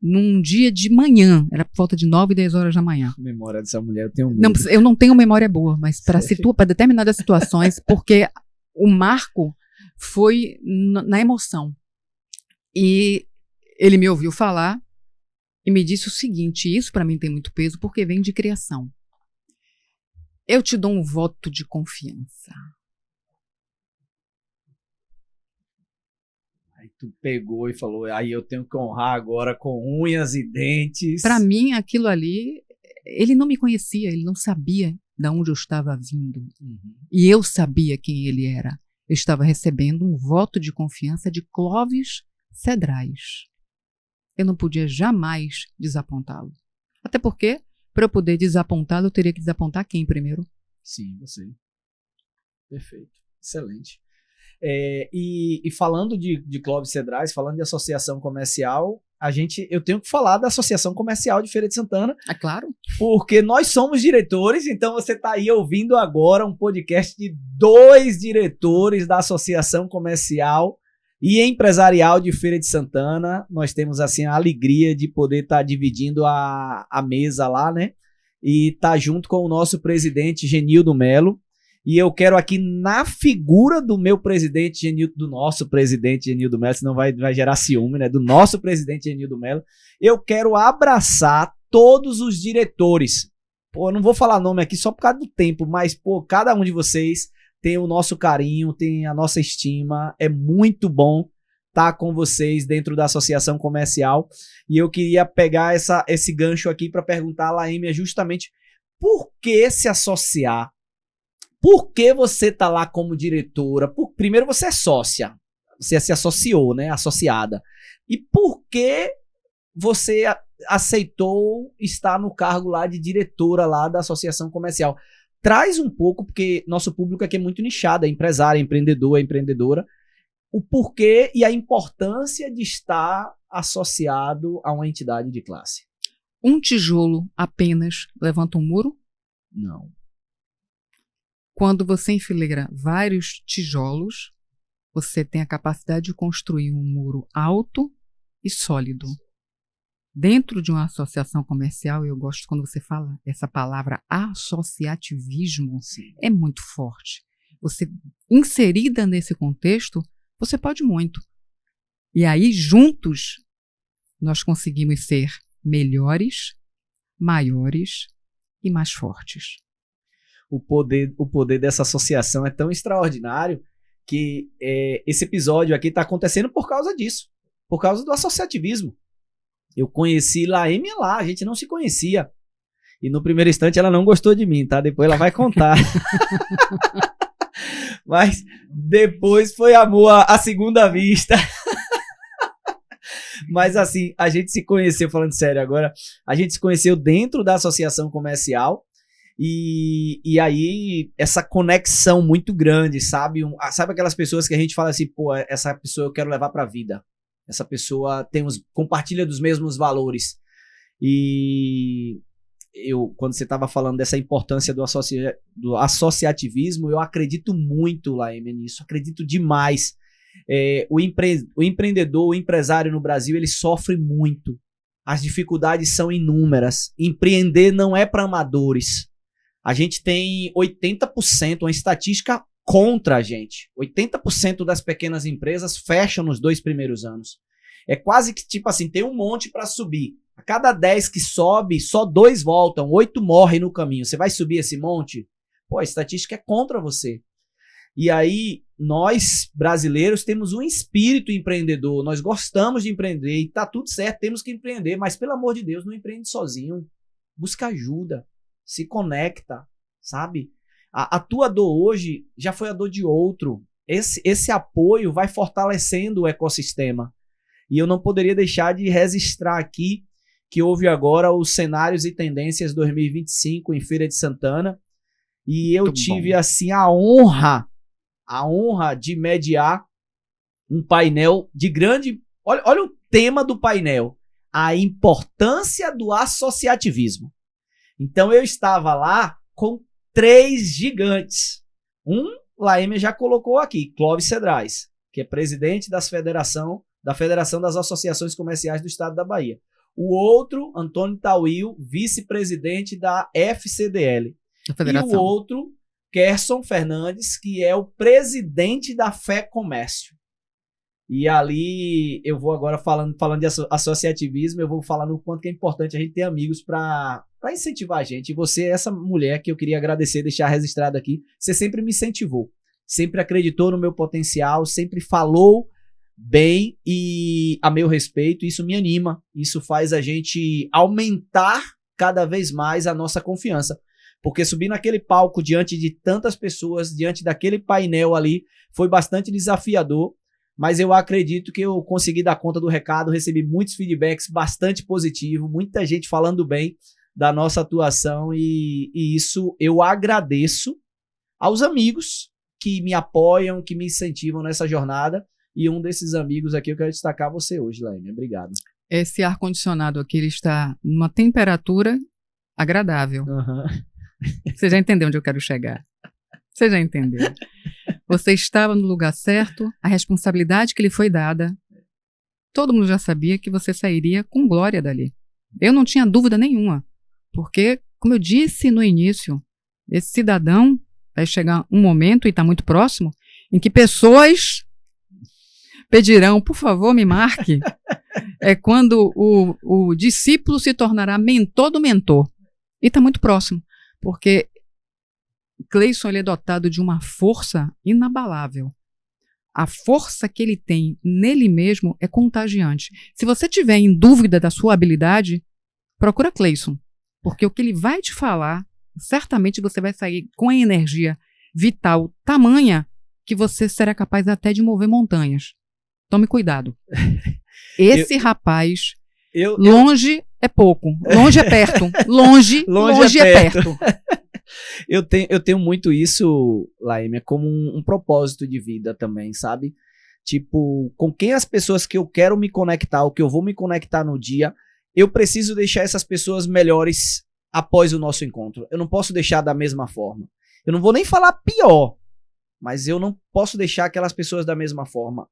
num dia de manhã, era por volta de 9, 10 horas da manhã. A memória dessa mulher, eu tenho medo. Não, eu não tenho memória boa, mas para determinadas situações, porque o marco foi na emoção. E ele me ouviu falar e me disse o seguinte, isso para mim tem muito peso, porque vem de criação. Eu te dou um voto de confiança. Aí tu pegou e falou, aí eu tenho que honrar agora com unhas e dentes. Para mim, aquilo ali, ele não me conhecia, ele não sabia de onde eu estava vindo. Uhum. E eu sabia quem ele era. Eu estava recebendo um voto de confiança de Clóvis Cedrais. Eu não podia jamais desapontá-lo. Até porque, para eu poder desapontá-lo, eu teria que desapontar quem primeiro? Sim, você. Perfeito. Excelente. E falando de Clóvis Cedrais, falando de associação comercial, eu tenho que falar da Associação Comercial de Feira de Santana. É claro. Porque nós somos diretores, então você está aí ouvindo agora um podcast de 2 diretores da Associação Comercial e Empresarial de Feira de Santana. Nós temos assim a alegria de poder estar dividindo a mesa lá, né? E estar junto com o nosso presidente Genildo Melo. E eu quero aqui, na figura do meu presidente do nosso presidente Genildo Melo, senão vai gerar ciúme, né? Do nosso presidente Genildo Melo, eu quero abraçar todos os diretores. Pô, eu não vou falar nome aqui só por causa do tempo, mas, pô, cada um de vocês tem o nosso carinho, tem a nossa estima. É muito bom estar com vocês dentro da associação comercial. E eu queria pegar esse gancho aqui para perguntar a Laêmia justamente por que se associar? Por que você está lá como diretora? Primeiro, você é sócia. Você se associou, né? Associada. E por que você aceitou estar no cargo lá de diretora lá da associação comercial? Traz um pouco, porque nosso público aqui é muito nichado, é empresário, é empreendedor, é empreendedora. O porquê e a importância de estar associado a uma entidade de classe. Um tijolo apenas levanta um muro? Não. Quando você enfileira vários tijolos, você tem a capacidade de construir um muro alto e sólido. Dentro de uma associação comercial, eu gosto quando você fala essa palavra associativismo, Sim. É muito forte. Você, inserida nesse contexto, você pode muito. E aí, juntos, nós conseguimos ser melhores, maiores e mais fortes. O poder dessa associação é tão extraordinário que esse episódio aqui está acontecendo por causa disso, por causa do associativismo. Eu conheci Laêmia lá, a gente não se conhecia. E no primeiro instante ela não gostou de mim, tá? Depois ela vai contar. Mas depois foi amor à segunda vista. Mas assim, a gente se conheceu, falando sério agora, a gente se conheceu dentro da associação comercial. E aí, essa conexão muito grande, sabe? Sabe aquelas pessoas que a gente fala assim, pô, essa pessoa eu quero levar pra vida. Essa pessoa compartilha dos mesmos valores. E quando você estava falando dessa importância do associativismo, eu acredito muito, Laêmia, nisso. Acredito demais. O empreendedor, o empresário no Brasil, ele sofre muito. As dificuldades são inúmeras. Empreender não é para amadores. A gente tem 80%, uma estatística contra a gente. 80% das pequenas empresas fecham nos 2 primeiros anos. É quase que tipo assim, tem um monte para subir. A cada 10 que sobe, só 2 voltam, 8 morrem no caminho. Você vai subir esse monte? Pô, a estatística é contra você. E aí, nós, brasileiros, temos um espírito empreendedor. Nós gostamos de empreender e tá tudo certo, temos que empreender. Mas, pelo amor de Deus, não empreende sozinho. Busca ajuda. Se conecta, sabe? A tua dor hoje já foi a dor de outro. Esse apoio vai fortalecendo o ecossistema. E eu não poderia deixar de registrar aqui que houve agora os cenários e tendências 2025 em Feira de Santana. E eu tive, assim, a honra de mediar um painel de grande... Olha o tema do painel. A importância do associativismo. Então eu estava lá com 3 gigantes. Laêmia já colocou aqui, Clóvis Cedrais, que é presidente da Federação das Associações Comerciais do Estado da Bahia. O outro, Antônio Tauil, vice-presidente da FCDL. E o outro, Kerson Fernandes, que é o presidente da Fé Comércio. E ali eu vou agora falando de associativismo, eu vou falar no quanto que é importante a gente ter amigos para incentivar a gente. E você é essa mulher que eu queria agradecer, deixar registrado aqui. Você sempre me incentivou, sempre acreditou no meu potencial, sempre falou bem e a meu respeito. Isso me anima, isso faz a gente aumentar cada vez mais a nossa confiança. Porque subir naquele palco diante de tantas pessoas, diante daquele painel ali, foi bastante desafiador. Mas eu acredito que eu consegui dar conta do recado, recebi muitos feedbacks bastante positivos, muita gente falando bem da nossa atuação e isso eu agradeço aos amigos que me apoiam, que me incentivam nessa jornada. E um desses amigos aqui eu quero destacar você hoje, Laêmia. Obrigado. Esse ar-condicionado aqui, ele está numa temperatura agradável. Uhum. Você já entendeu onde eu quero chegar? Você já entendeu? Você estava no lugar certo, a responsabilidade que lhe foi dada. Todo mundo já sabia que você sairia com glória dali. Eu não tinha dúvida nenhuma, porque, como eu disse no início, esse cidadão vai chegar um momento, e está muito próximo, em que pessoas pedirão, por favor, me marque. É quando o discípulo se tornará mentor do mentor. E está muito próximo, porque Cleison, ele é dotado de uma força inabalável. A força que ele tem nele mesmo é contagiante. Se você tiver em dúvida da sua habilidade, procura Cleison, porque o que ele vai te falar, certamente você vai sair com a energia vital tamanha que você será capaz até de mover montanhas. Tome cuidado. Esse rapaz, longe é pouco, longe é perto, longe é perto. Eu tenho muito isso, Laímia, como um propósito de vida também, sabe? Tipo, com quem as pessoas que eu quero me conectar, ou que eu vou me conectar no dia, eu preciso deixar essas pessoas melhores após o nosso encontro. Eu não posso deixar da mesma forma. Eu não vou nem falar pior, mas eu não posso deixar aquelas pessoas da mesma forma.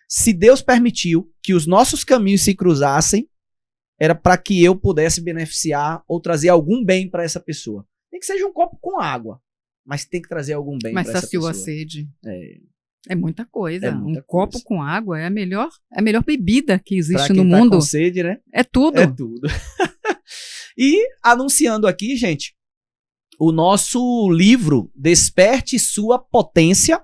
Se Deus permitiu que os nossos caminhos se cruzassem, era para que eu pudesse beneficiar ou trazer algum bem para essa pessoa. Nem que seja um copo com água, mas tem que trazer algum bem para essa pessoa. Mas saciou a sede. É muita coisa. Copo com água é a melhor bebida que existe no mundo. Tá com sede, né? É tudo. É tudo. E anunciando aqui, gente, o nosso livro Desperte Sua Potência.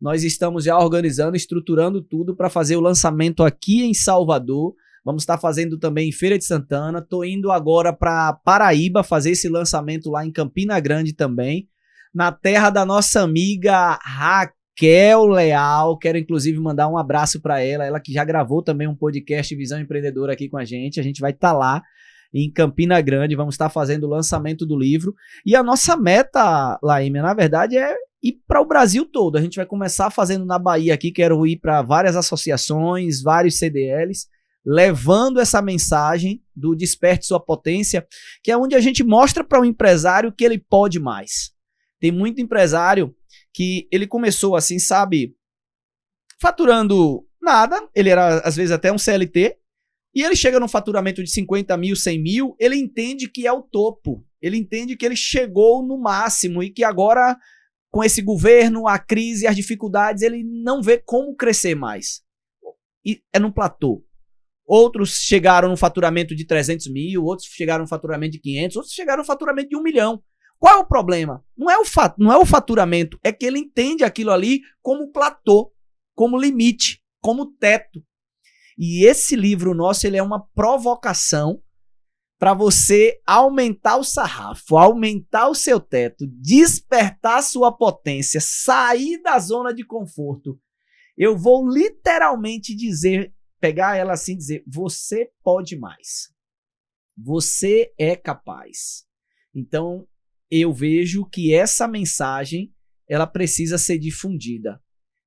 Nós estamos já organizando, estruturando tudo para fazer o lançamento aqui em Salvador. Vamos estar fazendo também em Feira de Santana. Estou indo agora para Paraíba fazer esse lançamento lá em Campina Grande também. Na terra da nossa amiga Raquel Leal. Quero inclusive mandar um abraço para ela. Ela que já gravou também um podcast Visão Empreendedora aqui com a gente. A gente vai estar lá em Campina Grande. Vamos estar fazendo o lançamento do livro. E a nossa meta, Laímia, na verdade é ir para o Brasil todo. A gente vai começar fazendo na Bahia aqui. Quero ir para várias associações, vários CDLs, levando essa mensagem do Desperte Sua Potência, que é onde a gente mostra para o empresário que ele pode mais. Tem muito empresário que ele começou assim, sabe, faturando nada, ele era às vezes até um CLT, e ele chega num faturamento de 50 mil, 100 mil, ele entende que é o topo, ele entende que ele chegou no máximo e que agora, com esse governo, a crise, as dificuldades, ele não vê como crescer mais. E é num platô. Outros chegaram no faturamento de 300 mil, outros chegaram no faturamento de 500, outros chegaram no faturamento de 1 milhão. Qual é o problema? Não é o faturamento, é que ele entende aquilo ali como platô, como limite, como teto. E esse livro nosso, ele é uma provocação para você aumentar o sarrafo, aumentar o seu teto, despertar sua potência, sair da zona de conforto. Eu vou literalmente dizer, pegar ela assim e dizer, você pode mais. Você é capaz. Então, eu vejo que essa mensagem, ela precisa ser difundida.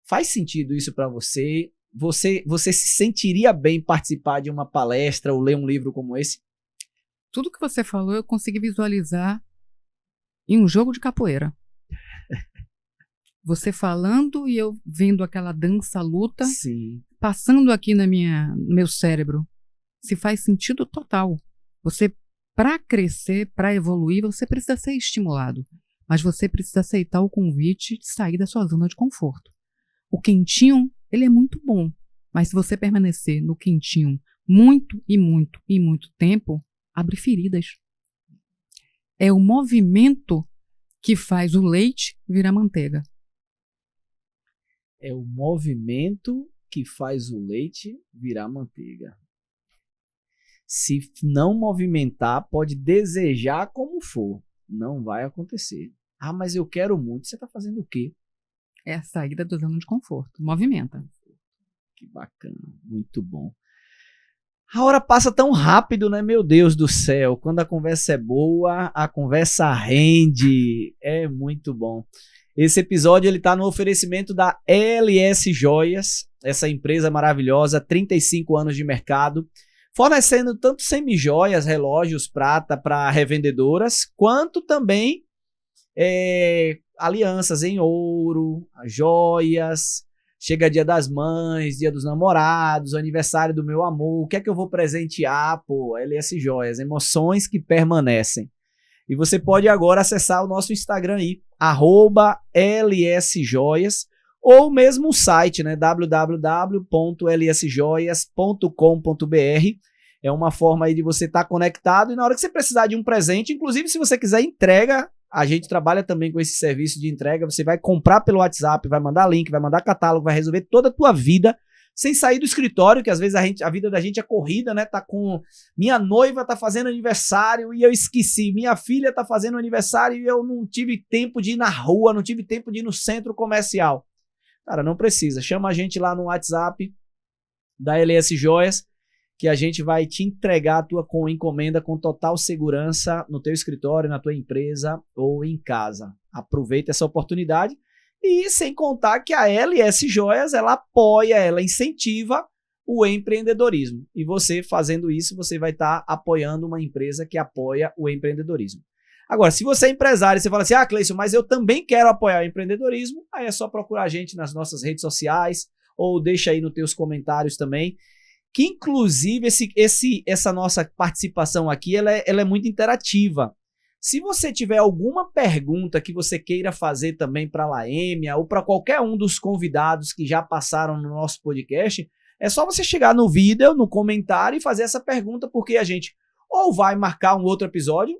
Faz sentido isso para você? Você se sentiria bem participar de uma palestra ou ler um livro como esse? Tudo que você falou, eu consegui visualizar em um jogo de capoeira. Você falando e eu vendo aquela dança-luta, sim, passando aqui no meu cérebro. Se faz sentido total. Você, para crescer, para evoluir, você precisa ser estimulado. Mas você precisa aceitar o convite de sair da sua zona de conforto. O quentinho, ele é muito bom. Mas se você permanecer no quentinho muito e muito e muito tempo, abre feridas. É o movimento que faz o leite virar manteiga. É o movimento que faz o leite virar manteiga. Se não movimentar, pode desejar como for. Não vai acontecer. Ah, mas eu quero muito. Você está fazendo o quê? É a saída da zona de conforto. Movimenta. Que bacana. Muito bom. A hora passa tão rápido, né? Meu Deus do céu. Quando a conversa é boa, a conversa rende. É muito bom. Esse episódio ele tá no oferecimento da LS Joias, essa empresa maravilhosa, 35 anos de mercado, fornecendo tanto semijoias, relógios, prata para revendedoras, quanto também alianças em ouro, joias. Chega dia das mães, dia dos namorados, aniversário do meu amor, o que é que eu vou presentear? Pô, LS Joias, emoções que permanecem. E você pode agora acessar o nosso Instagram aí, @LSJoias, ou mesmo o site, né, www.lsjoias.com.br. É uma forma aí de você estar conectado e na hora que você precisar de um presente, inclusive se você quiser entrega a gente trabalha também com esse serviço de entrega. Você vai comprar pelo WhatsApp, vai mandar link, vai mandar catálogo, vai resolver toda a tua vida sem sair do escritório, que às vezes a vida da gente é corrida, né? Tá com... Minha noiva tá fazendo aniversário e eu esqueci. Minha filha tá fazendo aniversário e eu não tive tempo de ir na rua, não tive tempo de ir no centro comercial. Cara, não precisa. Chama a gente lá no WhatsApp da LS Joias, que a gente vai te entregar a tua encomenda com total segurança no teu escritório, na tua empresa ou em casa. Aproveita essa oportunidade. E sem contar que a LS Joias, ela apoia, ela incentiva o empreendedorismo. E você fazendo isso, você vai estar apoiando uma empresa que apoia o empreendedorismo. Agora, se você é empresário e você fala assim, Cleison, mas eu também quero apoiar o empreendedorismo, aí é só procurar a gente nas nossas redes sociais ou deixa aí nos teus comentários também, que inclusive essa nossa participação aqui, ela é muito interativa. Se você tiver alguma pergunta que você queira fazer também para a Laêmia ou para qualquer um dos convidados que já passaram no nosso podcast, é só você chegar no vídeo, no comentário e fazer essa pergunta, porque a gente ou vai marcar um outro episódio,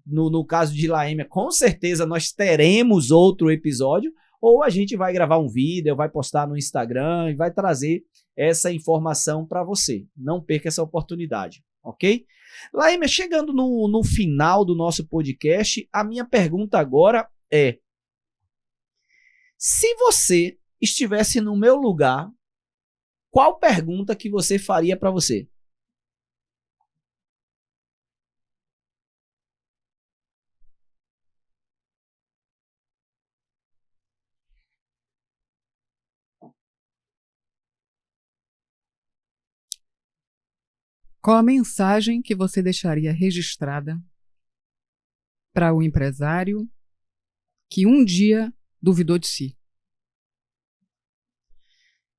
no caso de Laêmia, com certeza nós teremos outro episódio, ou a gente vai gravar um vídeo, vai postar no Instagram e vai trazer essa informação para você. Não perca essa oportunidade, ok? Laêmia, chegando no final do nosso podcast, a minha pergunta agora é: se você estivesse no meu lugar, qual pergunta que você faria para você? Qual a mensagem que você deixaria registrada para o empresário que um dia duvidou de si?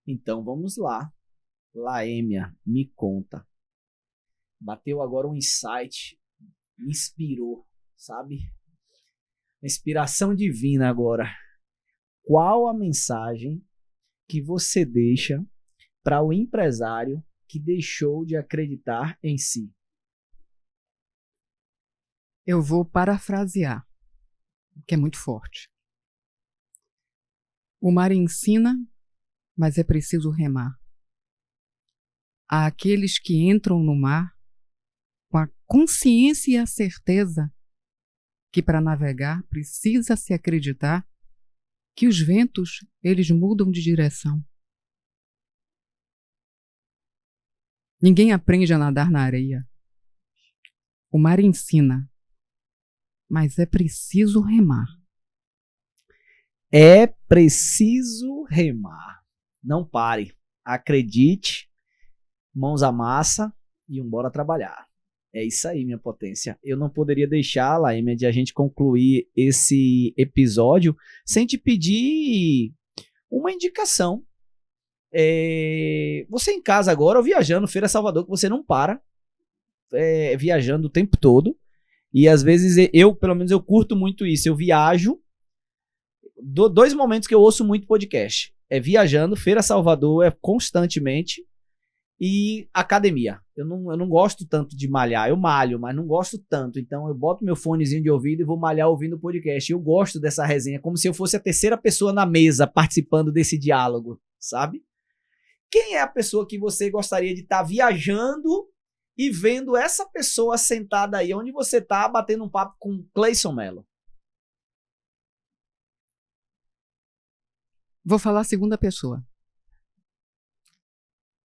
Então vamos lá. Laêmia, me conta. Bateu agora um insight, me inspirou, sabe? Inspiração divina agora. Qual a mensagem que você deixa para o empresário que deixou de acreditar em si? Eu vou parafrasear, que é muito forte. O mar ensina, mas é preciso remar. Há aqueles que entram no mar com a consciência e a certeza que para navegar precisa se acreditar que os ventos, eles mudam de direção. Ninguém aprende a nadar na areia. O mar ensina, mas é preciso remar. É preciso remar. Não pare. Acredite, mãos à massa e bora trabalhar. É isso aí, minha potência. Eu não poderia deixar, Laêmia, de a gente concluir esse episódio sem te pedir uma indicação. Você em casa agora ou viajando, Feira Salvador, que você não para, viajando o tempo todo. E às vezes pelo menos eu curto muito isso. Eu viajo. Dois momentos que eu ouço muito podcast. É viajando, Feira Salvador é constantemente, e academia. Eu não gosto tanto de malhar. Eu malho, mas não gosto tanto. Então eu boto meu fonezinho de ouvido e vou malhar ouvindo o podcast. Eu gosto dessa resenha, como se eu fosse a terceira pessoa na mesa participando desse diálogo, sabe? Quem é a pessoa que você gostaria de estar viajando e vendo essa pessoa sentada aí onde você está, batendo um papo com Cleison Mello? Vou falar a segunda pessoa.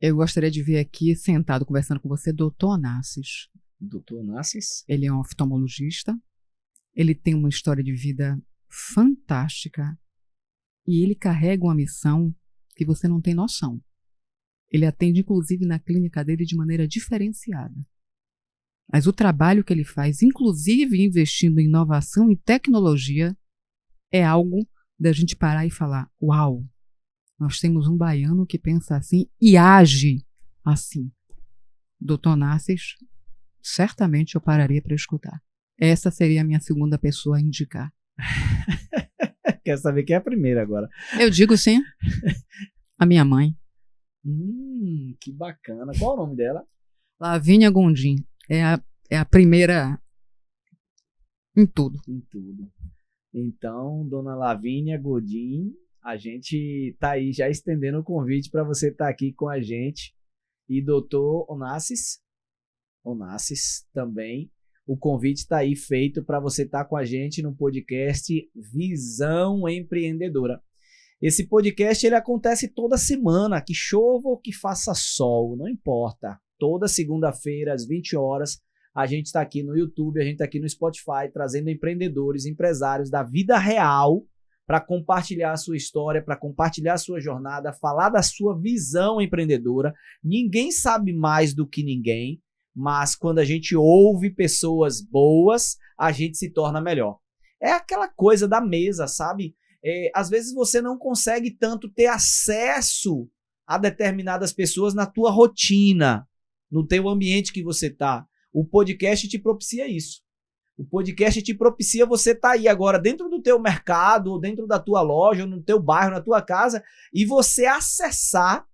Eu gostaria de ver aqui, sentado, conversando com você, Dr. Onassis. Dr. Onassis? Ele é um oftalmologista. Ele tem uma história de vida fantástica. E ele carrega uma missão que você não tem noção. Ele atende, inclusive, na clínica dele de maneira diferenciada. Mas o trabalho que ele faz, inclusive investindo em inovação e tecnologia, é algo da gente parar e falar: uau, nós temos um baiano que pensa assim e age assim. Dr. Onassis, certamente eu pararia para escutar. Essa seria a minha segunda pessoa a indicar. Quer saber quem é a primeira agora? Eu digo sim. A minha mãe. Que bacana. Qual o nome dela? Lavínia Gondim. É a primeira em tudo. Em tudo. Então, dona Lavínia Godin, a gente tá aí já estendendo o convite para você estar aqui com a gente. E doutor Onassis também. O convite está aí feito para você estar com a gente no podcast Visão Empreendedora. Esse podcast ele acontece toda semana, que chova ou que faça sol, não importa. Toda segunda-feira, às 20 horas, a gente está aqui no YouTube, a gente está aqui no Spotify, trazendo empreendedores, empresários da vida real para compartilhar a sua história, para compartilhar a sua jornada, falar da sua visão empreendedora. Ninguém sabe mais do que ninguém, mas quando a gente ouve pessoas boas, a gente se torna melhor. É aquela coisa da mesa, sabe? Às vezes você não consegue tanto ter acesso a determinadas pessoas na tua rotina, no teu ambiente que você está. O podcast te propicia isso. O podcast te propicia você estar aí agora dentro do teu mercado, ou dentro da tua loja, ou no teu bairro, na tua casa, e você acessar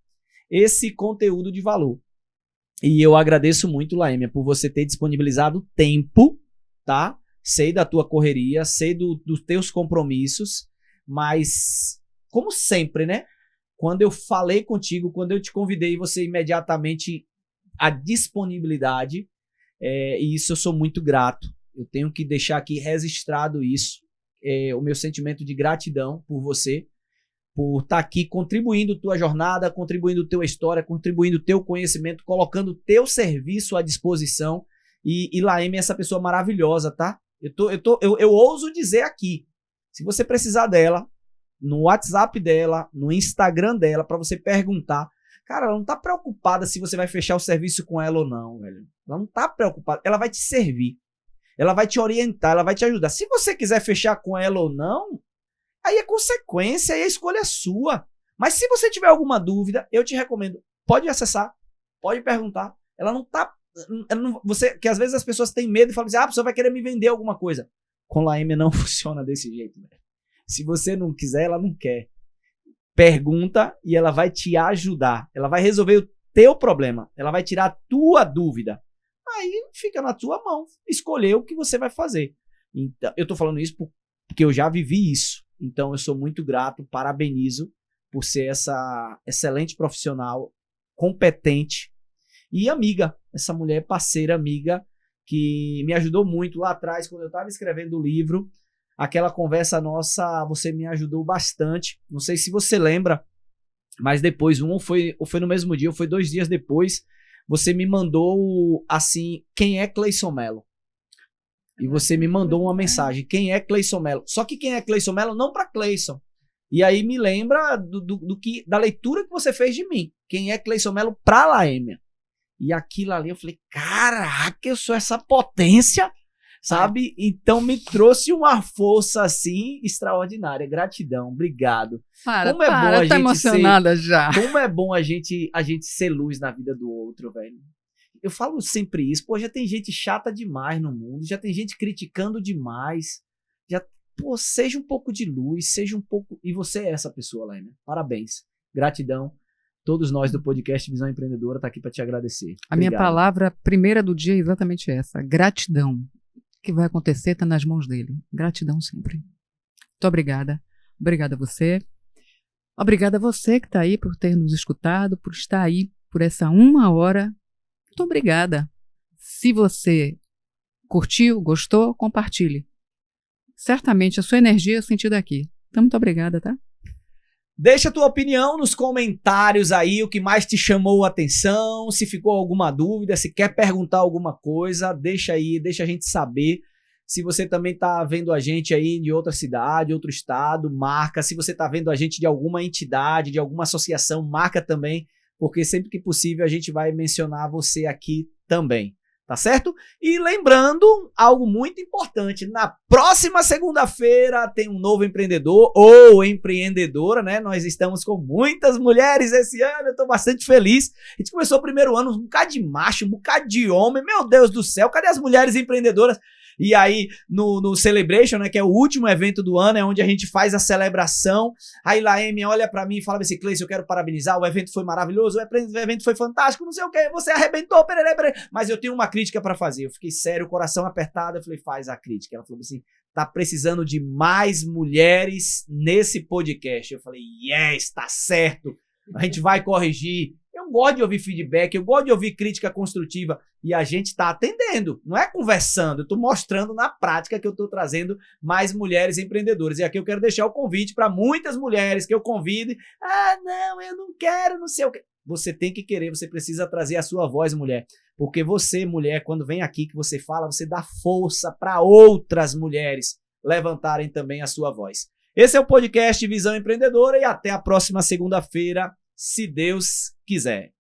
esse conteúdo de valor. E eu agradeço muito, Laêmia, por você ter disponibilizado tempo, tá? Sei da tua correria, sei dos teus compromissos, mas, como sempre, né? Quando eu falei contigo, quando eu te convidei, você imediatamente a disponibilidade, e isso eu sou muito grato. Eu tenho que deixar aqui registrado isso, o meu sentimento de gratidão por você, por estar aqui contribuindo tua jornada, contribuindo tua história, contribuindo teu conhecimento, colocando teu serviço à disposição. E Laêmia é essa pessoa maravilhosa, tá? Eu ouso dizer aqui, se você precisar dela, no WhatsApp dela, no Instagram dela, para você perguntar, cara, ela não tá preocupada se você vai fechar o serviço com ela ou não, velho. Ela não tá preocupada, ela vai te servir. Ela vai te orientar, ela vai te ajudar. Se você quiser fechar com ela ou não, aí é consequência, aí a escolha é sua. Mas se você tiver alguma dúvida, eu te recomendo, pode acessar, pode perguntar. Ela não tá... que às vezes as pessoas têm medo e falam assim, a pessoa vai querer me vender alguma coisa. Com Laêmia não funciona desse jeito, né? Se você não quiser, ela não quer. Pergunta e ela vai te ajudar. Ela vai resolver o teu problema. Ela vai tirar a tua dúvida. Aí fica na tua mão escolher o que você vai fazer. Então, eu tô falando isso porque eu já vivi isso. Então eu sou muito grato, parabenizo por ser essa excelente profissional, competente e amiga. Essa mulher parceira, amiga, que me ajudou muito lá atrás, quando eu estava escrevendo o livro. Aquela conversa nossa, você me ajudou bastante. Não sei se você lembra, mas depois, ou foi no mesmo dia, ou foi 2 dias depois, você me mandou, assim, quem é Cleison Mello? E você me mandou uma mensagem, quem é Cleison Mello? Só que quem é Cleison Mello não para Cleison. E aí me lembra da leitura que você fez de mim. Quem é Cleison Mello para Laêmia? E aquilo ali eu falei, caraca, eu sou essa potência, sabe? Então me trouxe uma força assim extraordinária. Gratidão, obrigado. Como é bom a gente emocionada já. Como é bom a gente ser luz na vida do outro, velho. Eu falo sempre isso. Pô, já tem gente chata demais no mundo, já tem gente criticando demais. Pô, seja um pouco de luz, seja um pouco... E você é essa pessoa, Laêmia. Parabéns. Gratidão. Todos nós do podcast Visão Empreendedora tá aqui para te agradecer. A minha palavra primeira do dia é exatamente essa. Gratidão. O que vai acontecer está nas mãos dele. Gratidão sempre. Muito obrigada. Obrigada a você. Obrigada a você que está aí por ter nos escutado, por estar aí por essa 1 hora. Muito obrigada. Se você curtiu, gostou, compartilhe. Certamente a sua energia eu senti daqui. Então, muito obrigada, tá? Deixa a tua opinião nos comentários aí, o que mais te chamou a atenção, se ficou alguma dúvida, se quer perguntar alguma coisa, deixa aí, deixa a gente saber. Se você também tá vendo a gente aí de outra cidade, outro estado, marca. Se você tá vendo a gente de alguma entidade, de alguma associação, marca também, porque sempre que possível a gente vai mencionar você aqui também. Tá certo? E lembrando, algo muito importante, na próxima segunda-feira tem um novo empreendedor ou empreendedora, né? Nós estamos com muitas mulheres esse ano, eu tô bastante feliz. A gente começou o primeiro ano, um bocado de macho, um bocado de homem, meu Deus do céu, cadê as mulheres empreendedoras? E aí, no Celebration, né, que é o último evento do ano, é onde a gente faz a celebração. Aí Laêmia olha pra mim e fala assim, Cleison, eu quero parabenizar, o evento foi maravilhoso, o evento foi fantástico, não sei o que, você arrebentou, pererê. Mas eu tenho uma crítica pra fazer. Eu fiquei sério, coração apertado, eu falei, faz a crítica. Ela falou assim, tá precisando de mais mulheres nesse podcast. Eu falei, yes, tá certo. A gente vai corrigir. Eu gosto de ouvir feedback, eu gosto de ouvir crítica construtiva e a gente tá atendendo. Não é conversando, eu tô mostrando na prática que eu tô trazendo mais mulheres empreendedoras. E aqui eu quero deixar o convite para muitas mulheres que eu convide. Ah, não, eu não quero, não sei o quê. Você tem que querer, você precisa trazer a sua voz, mulher. Porque você, mulher, quando vem aqui que você fala, você dá força para outras mulheres levantarem também a sua voz. Esse é o podcast Visão Empreendedora e até a próxima segunda-feira, se Deus quiser.